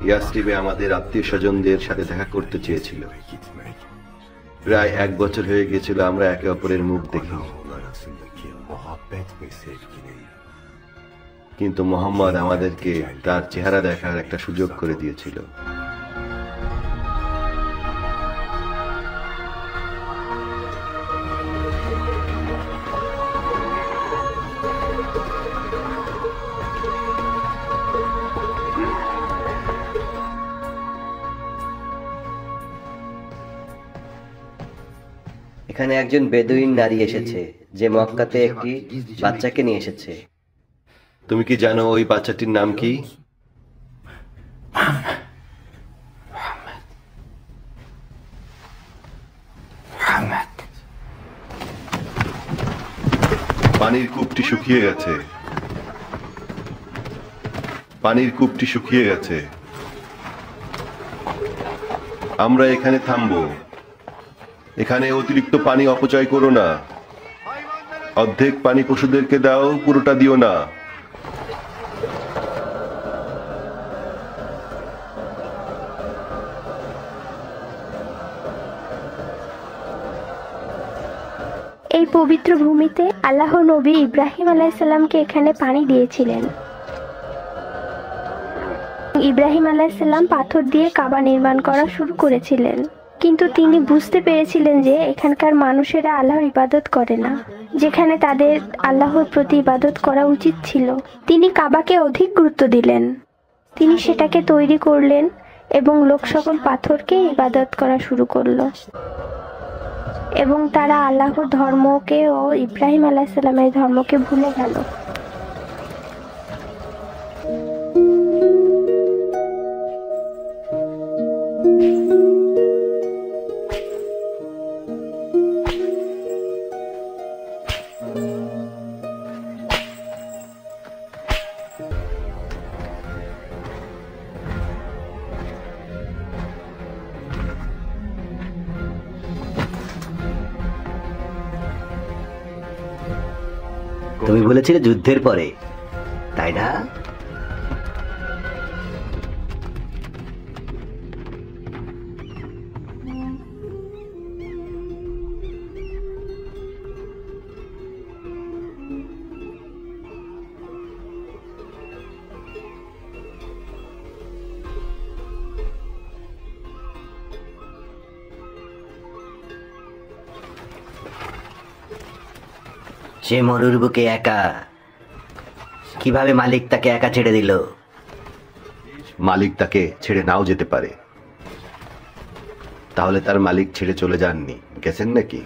S1: ইয়াসরিবে আমাদের আত্মীয় স্বজনদের সাথে দেখা করতে চেয়েছিল। প্রায় 1 বছর হয়ে গেছিল আমরা একে অপরের মুখ দেখি, কিন্তু মোহাম্মদ আমাদেরকে তার চেহারা দেখার একটা সুযোগ করে দিয়েছিল।
S4: এখানে একজন বেদুইন নারী এসেছে যে মক্কাতে একটি বাচ্চাকে নিয়ে এসেছে।
S1: তুমি কি জানো ওই বাচ্চাটির নাম কি?
S2: পানির কূপটি শুকিয়ে গেছে। পানির কূপটি শুকিয়ে গেছে। আমরা এখানে থামবো। এখানে অতিরিক্ত পানি অপচয় করো না। অর্ধেক পানি পশুদেরকে দাও, পুরোটা দিও না।
S9: এই পবিত্র ভূমিতে আল্লাহ নবী ইব্রাহিম আলাইসাল্লামকে এখানে পানি দিয়েছিলেন। ইব্রাহিম আলাইসাল্লাম পাথর দিয়ে কাবা নির্মাণ করা শুরু করেছিলেন, কিন্তু তিনি বুঝতে পেরেছিলেন যে এখানকার মানুষেরা আল্লাহর ইবাদত করে না, যেখানে তাদের আল্লাহর প্রতি ইবাদত করা উচিত ছিল। তিনি কাবাকে অধিক গুরুত্ব দিলেন। তিনি সেটাকে তৈরি করলেন এবং লোক সকল পাথরকে ইবাদত করা শুরু করলো, এবং তারা আল্লাহর ধর্মকে ও ইব্রাহিম আলাইসাল্লামের ধর্মকে ভুলে গেল।
S4: তুমি বলেছিলে যুদ্ধের পরে, তাই না? সে মরুর বুকে একা, কিভাবে মালিক তাকে একা ছেড়ে দিল?
S1: মালিক তাকে ছেড়ে নাও যেতে পারে। তাহলে তার মালিক ছেড়ে চলে যাননি, গেছেন নাকি?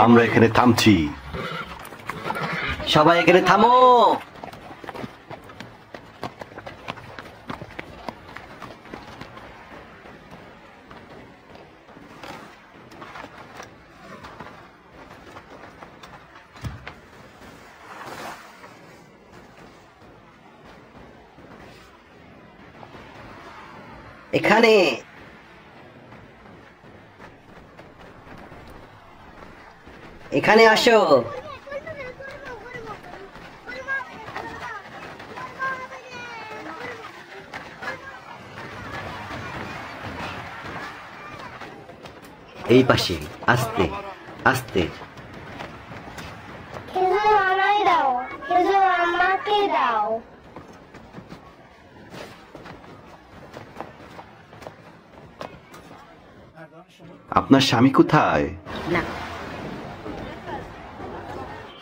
S1: আমরা এখানে থামছি।
S4: সবাই এখানে থামো। এখানে এখানে আসো। এই পাশে আস্তে আস্তে।
S9: খেজুর আমায় দাও, খেজুর আমাকে দাও।
S1: আপনার স্বামী কোথায়?
S8: না,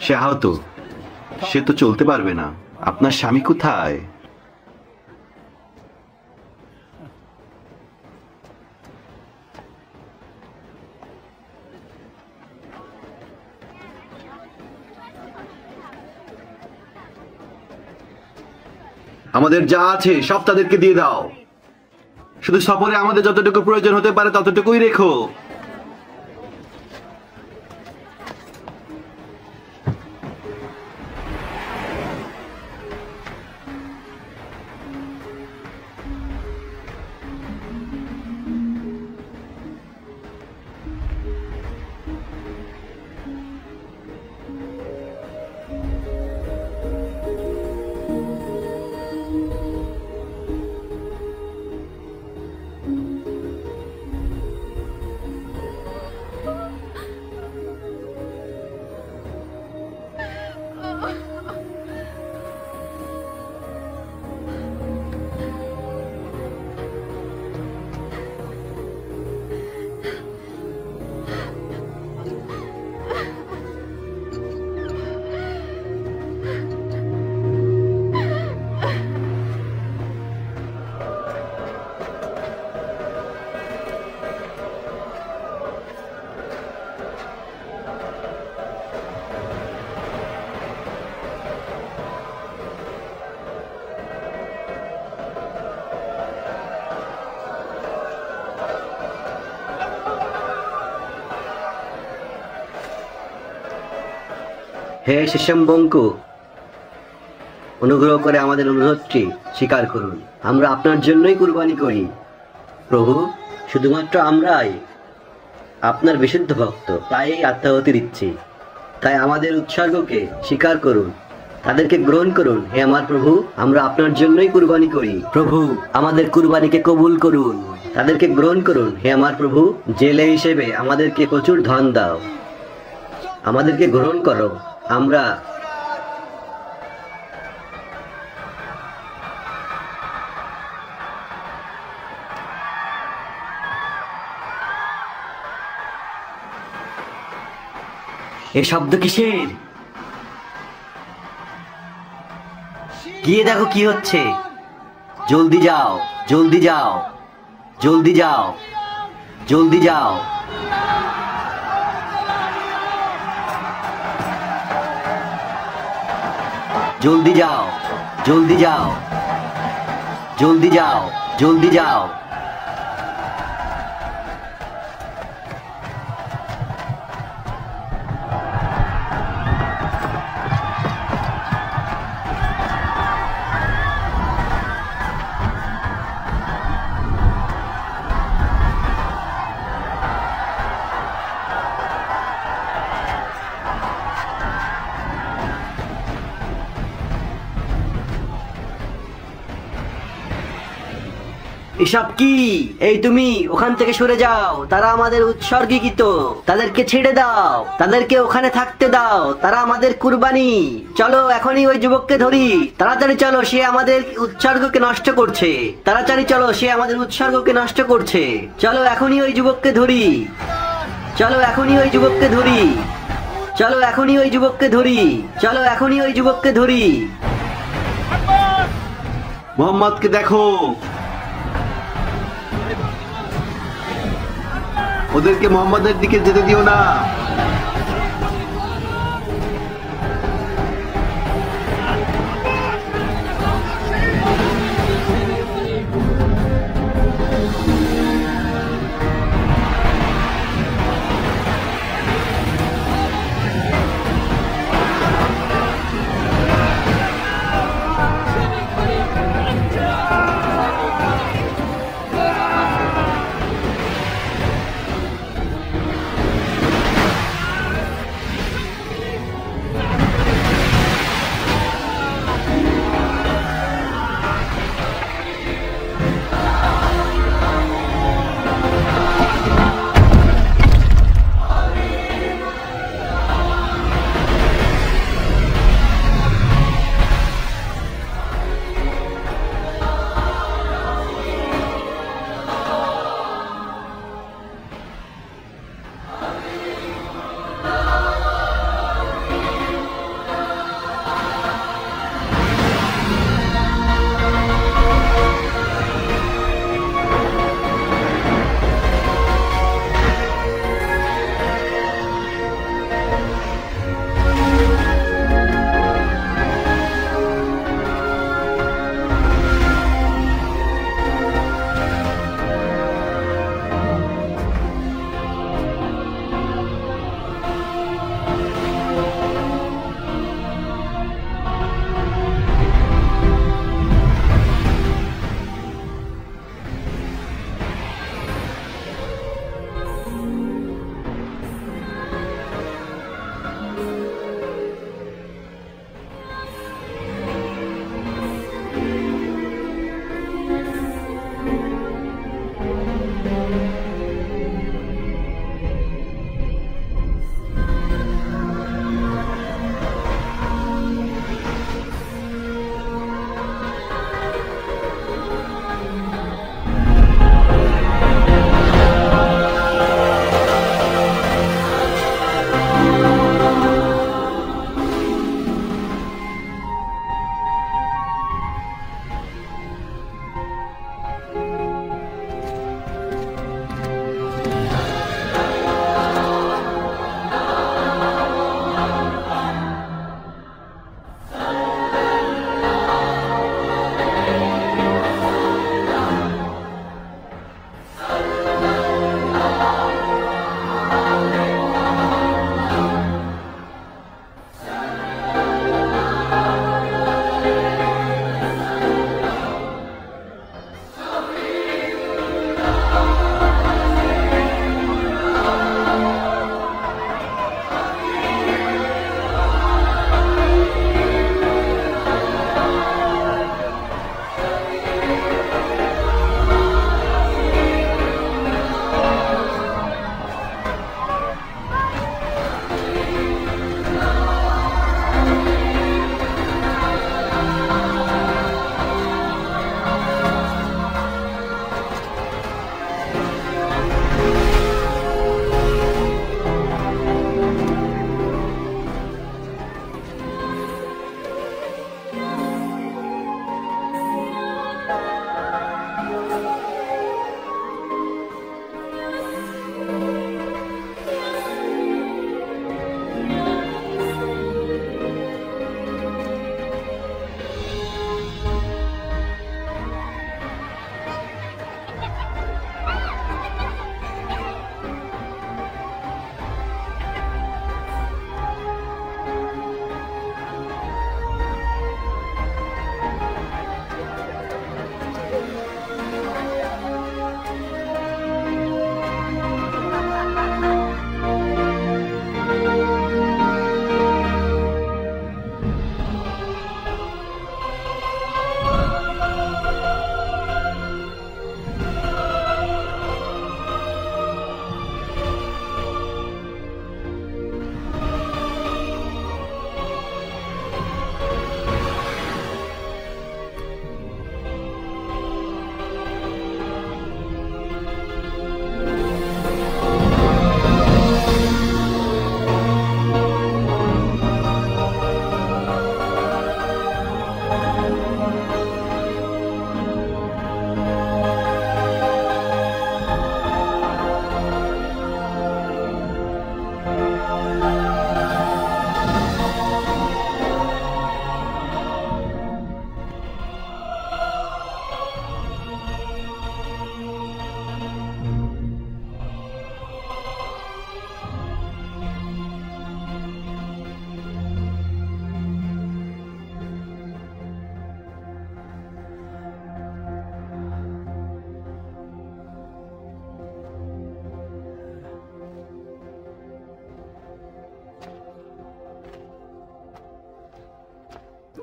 S1: সে আহত, সে তো চলতে পারবে না। আপনার স্বামী কোথায়? আমাদের যা আছে সব তাদেরকে দিয়ে দাও। শুধু সফরে আমাদের যতটুকু প্রয়োজন হতে পারে ততটুকুই রেখো।
S4: হে শিশম্বঙ্কু, অনুগ্রহ করে আমাদের অনুরোধটি স্বীকার করুন। আমরা আপনার জন্যই কুরবানি করি প্রভু। শুধুমাত্র আমরাই আপনার বিশুদ্ধ ভক্ত, তাই এই আত্মাহুতি দিচ্ছি। তাই আমাদের উৎসর্গকে স্বীকার করুন, তাদেরকে গ্রহণ করুন। হে আমার প্রভু, আমরা আপনার জন্যই কুরবানি করি প্রভু। আমাদের কুরবানিকে কবুল করুন, তাদেরকে গ্রহণ করুন। হে আমার প্রভু, জেলে হিসেবে আমাদেরকে প্রচুর ধন দাও, আমাদেরকে গ্রহণ করো। আমরা এ শব্দ কিসের? গিয়ে দেখো কি হচ্ছে। জলদি যাও, জলদি যাও, জলদি যাও, জলদি যাও। জলদি যাও, জলদি যাও, জলদি যাও, জলদি যাও। এসব কি? এই তুমি ওখান থেকে সরে যাও, তারা আমাদের উৎসর্গীকৃত, তাদেরকে ছেড়ে দাও, তাদেরকে ওখানে থাকতে দাও, তারা আমাদের কুরবানি। চলো এখনই ওই যুবককে ধরি, তাড়াতাড়ি চলো, সে আমাদের উৎসর্গকে নষ্ট করছে। তাড়াতাড়ি চলো, সে আমাদের উৎসর্গকে নষ্ট করছে। চলো এখনই ওই যুবককে ধরি, চলো এখনই ওই যুবককে ধরি, চলো এখনই ওই যুবককে ধরি, চলো এখনই ওই যুবককে ধরি।
S1: মোহাম্মদকে দেখো, ওদেরকে মোহাম্মদের দিকে যেতে দিও না।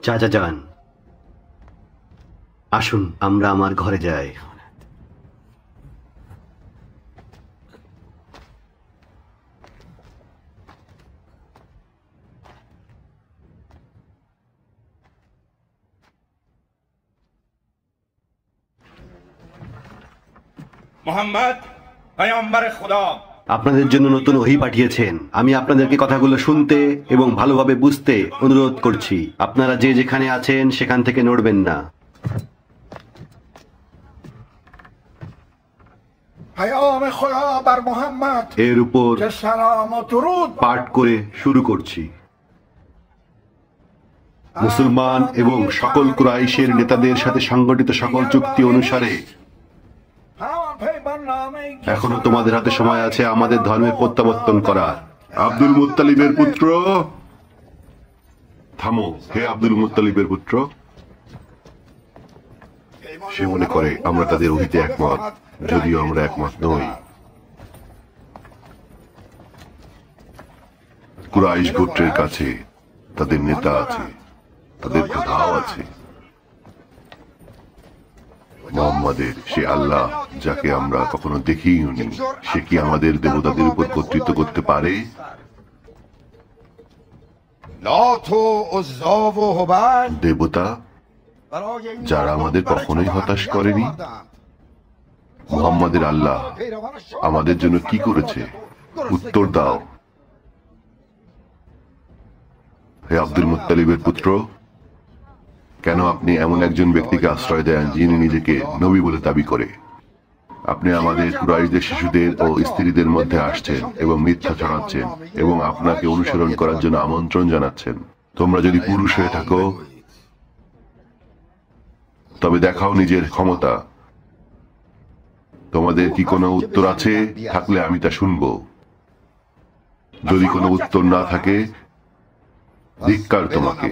S1: চাচা যান, আসুন আমরা আমার ঘরে যাই।
S11: মোহাম্মদ পয়গম্বর খোদা,
S1: আপনাদের জন্য নতুন ওহী পাঠিয়েছেন। আমি আপনাদেরকে কথাগুলো শুনতে এবং ভালোভাবে বুঝতে অনুরোধ করছি। আপনারা যে যেখানে আছেন সেখান থেকে নড়বেন না। এর উপর পাঠ করে শুরু করছি। মুসলমান এবং সকল কুরাইশের নেতাদের সাথে সংগঠিত সকল চুক্তি অনুসারে এখনো তোমাদের হাতে সময় আছে আমাদের ধর্মের প্রত্যাবর্তন করার।
S3: আব্দুল মুত্তালিবের পুত্র, থামো। হে আব্দুল মুত্তালিবের পুত্র, সে মনে করে আমরা তাদের ওহীতে একমত, যদিও আমরা একমত নই। কুরাইশ গোত্রের কাছে তাদের নেতা আছে, তাদের প্রধাও আছে। মোহাম্মদের সে আল্লাহ যাকে আমরা কখনো দেখিও নি, সে কি আমাদের দেবতাদের উপর কর্তৃত্ব করতে পারে? দেবতা যারা আমাদের কখনোই হতাশ করেনি। মুহাম্মাদের আল্লাহ আমাদের জন্য কি করেছে? উত্তর দাও। হে আব্দুল মুত্তালিবের পুত্র, কেন আপনি এমন একজন ব্যক্তিকে আশ্রয় দেন যিনি নিজেকে নবী বলে দাবি করে? আপনি আমাদের কুরাইশদের শিশুদের ও স্ত্রীদের মধ্যে আসছেন এবং মিথ্যা ছড়াচ্ছেন এবং আপনাকে অনুসরণ করার জন্য আমন্ত্রণ জানাচ্ছেন। তোমরা যদি পুরুষ হয়ে থাকো তবে দেখাও নিজের ক্ষমতা। তোমাদের কি কোনো উত্তর আছে? থাকলে আমি তা শুনব। যদি কোনো উত্তর না থাকে, ধিক্কার তোমাকে।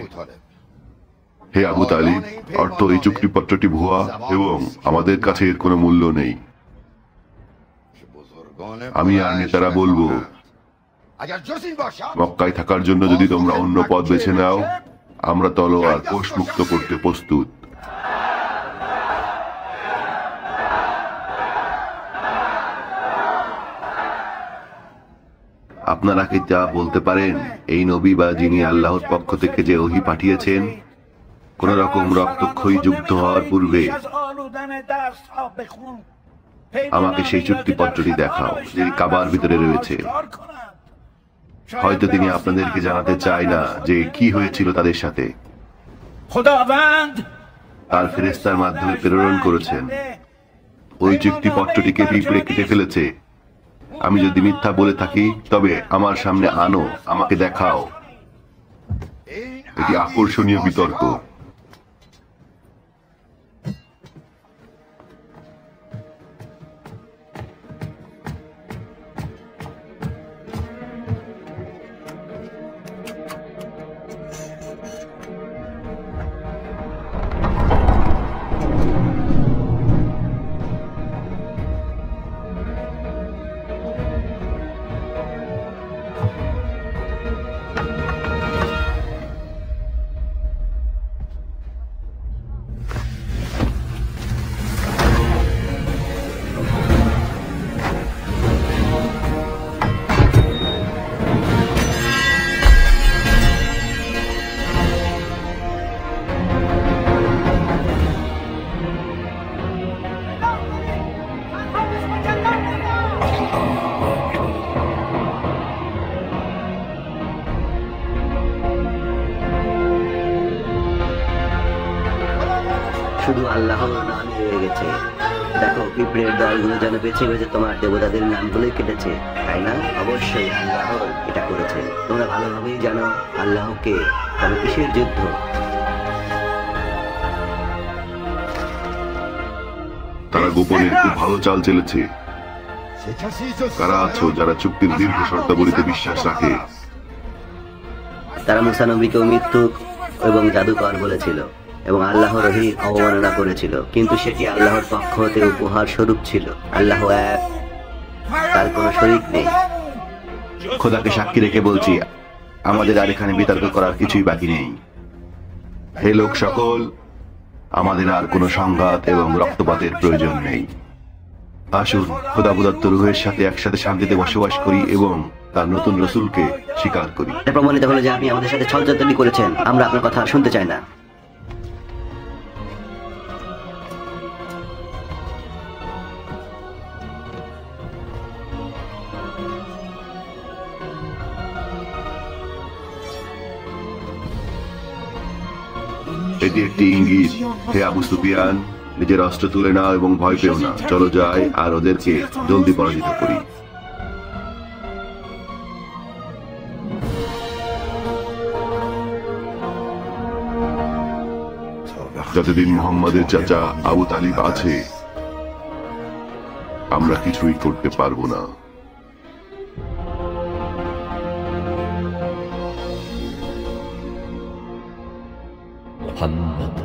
S3: হে আবু তালিব, অর্থ এই চুক্তিপত্রটি ভুয়া এবং আমাদের কাছে এর কোনো মূল্য নেই। আমি আর নেতারা বলবো, মক্কায় থাকার জন্য যদি তোমরা অন্য পথ বেছে নাও, আমরা তলোয়ার কোষমুক্ত করতে প্রস্তুত।
S1: আপনারা কি তা বলতে পারেন, এই নবী বা যিনি আল্লাহর পক্ষ থেকে যে ওহী পাঠিয়েছেন, কোন রকম রক্তক্ষয়ী যুদ্ধ হওয়ার পূর্বে আমাকে সেই চুক্তিপত্রটি দেখাও যিনি কাবার ভিতরে রয়েছে। হয়তো তিনি আপনাদেরকে জানাতে চায় না যে কি হয়েছিল তাদের সাথে। তার ফেরেশতার মাধ্যমে প্রেরণ করেছেন। ওই চুক্তিপত্রটিকে পিঁপড়ে কেটে ফেলেছে। আমি যদি মিথ্যা বলে থাকি তবে আমার সামনে আনো, আমাকে দেখাও।
S3: এটি আকর্ষণীয় বিতর্ক।
S4: শুধু আল্লাহর নামই রয়ে গেছে। দেখো, পিঁপড়ের দলগুলো যেন বেছে বেছে তোমার দেবতাদের নামগুলোই কেটেছে, তাই না? অবশ্যই আল্লাহ এটা করেছে। তোমরা ভালোভাবেই জানো আল্লাহকে। তবে কিসের যুদ্ধ?
S3: তারা গোপনে খুব ভালো চাল চেলেছে। কারা আছো যারা চুক্তির দীর্ঘ শর্তাবলীতে বিশ্বাস রাখে?
S4: তারা মুসা নবীকেও মিথ্যুক এবং জাদুকর বলেছিল এবং আল্লাহর ওহীর অবমাননা করেছিল, কিন্তু সেটি আল্লাহর পক্ষ হতে উপহার স্বরূপ ছিল। আল্লাহ এক, তার কোনো শরীক নেই।
S1: খোদাকে সাক্ষী রেখে বলছি, আমাদের আর এখানে বিতর্ক করার কিছুই বাকি নেই।
S2: হে লোক সকল, আমাদের আর কোনো সংঘাত এবং রক্তপাতের প্রয়োজন নেই। আসুন খোদা প্রদত্ত রূহের সাথে একসাথে শান্তিতে বসবাস করি এবং তার নতুন রসুলকে স্বীকার করি।
S4: প্রমাণিত হলো যে আপনি আমাদের সাথে ছলচাতুরি করেছেন। আমরা আপনার কথা শুনতে চাই না।
S2: এটি একটি ইঙ্গিত। হে আবু সুফিয়ান, নিজের অস্ত্র তুলে নাও এবং ভয় পেও না। চলো যাই আর ওদেরকে জলদি পরাজিত করি। যতদিন মোহাম্মদের চাচা আবু তালিব আছে, আমরা কিছুই করতে পারবো না।
S5: محمد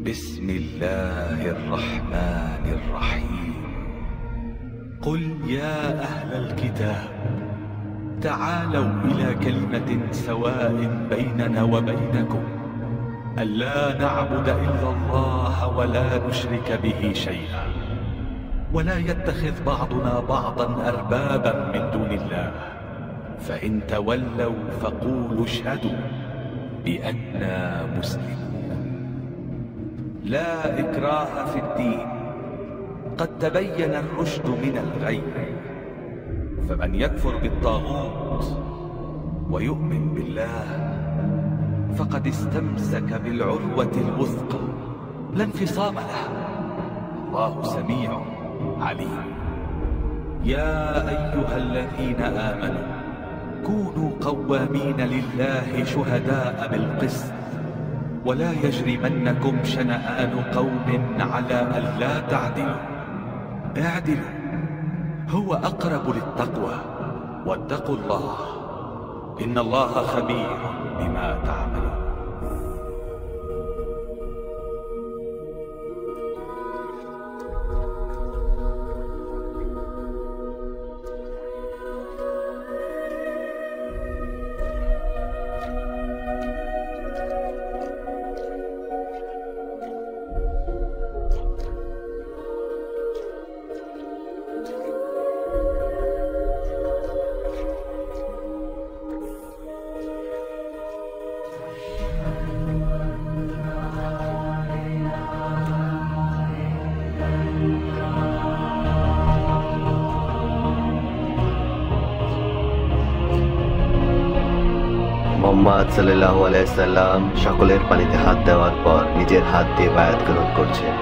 S5: بسم الله الرحمن الرحيم. قل يا أهل الكتاب تعالوا إلى كلمة سواء بيننا وبينكم ألا نعبد إلا الله ولا نشرك به شيئا ولا يتخذ بعضنا بعضا أربابا من دون الله فإن تولوا فقولوا اشهدوا بأننا مسلمون. لا إكراه في الدين قد تبين الرشد من الغي فمن يكفر بالطاغوت ويؤمن بالله فقد استمسك بالعروة الوثقى لا انفصام لها الله سميع عليم. يا أيها الذين آمنوا كونوا قوامين لله شهداء بالقسط ولا يجرمنكم شنآن قوم على ألا تعدلوا اعدلوا هو أقرب للتقوى واتقوا الله إن الله خبير بما تعملون.
S1: মোহাম্মদ সাল্লাল্লাহু আলাইহি সাল্লাম সকলের পানিতে হাত দেওয়ার পর নিজের হাত দিয়ে বায়াত গ্রহণ করছেন।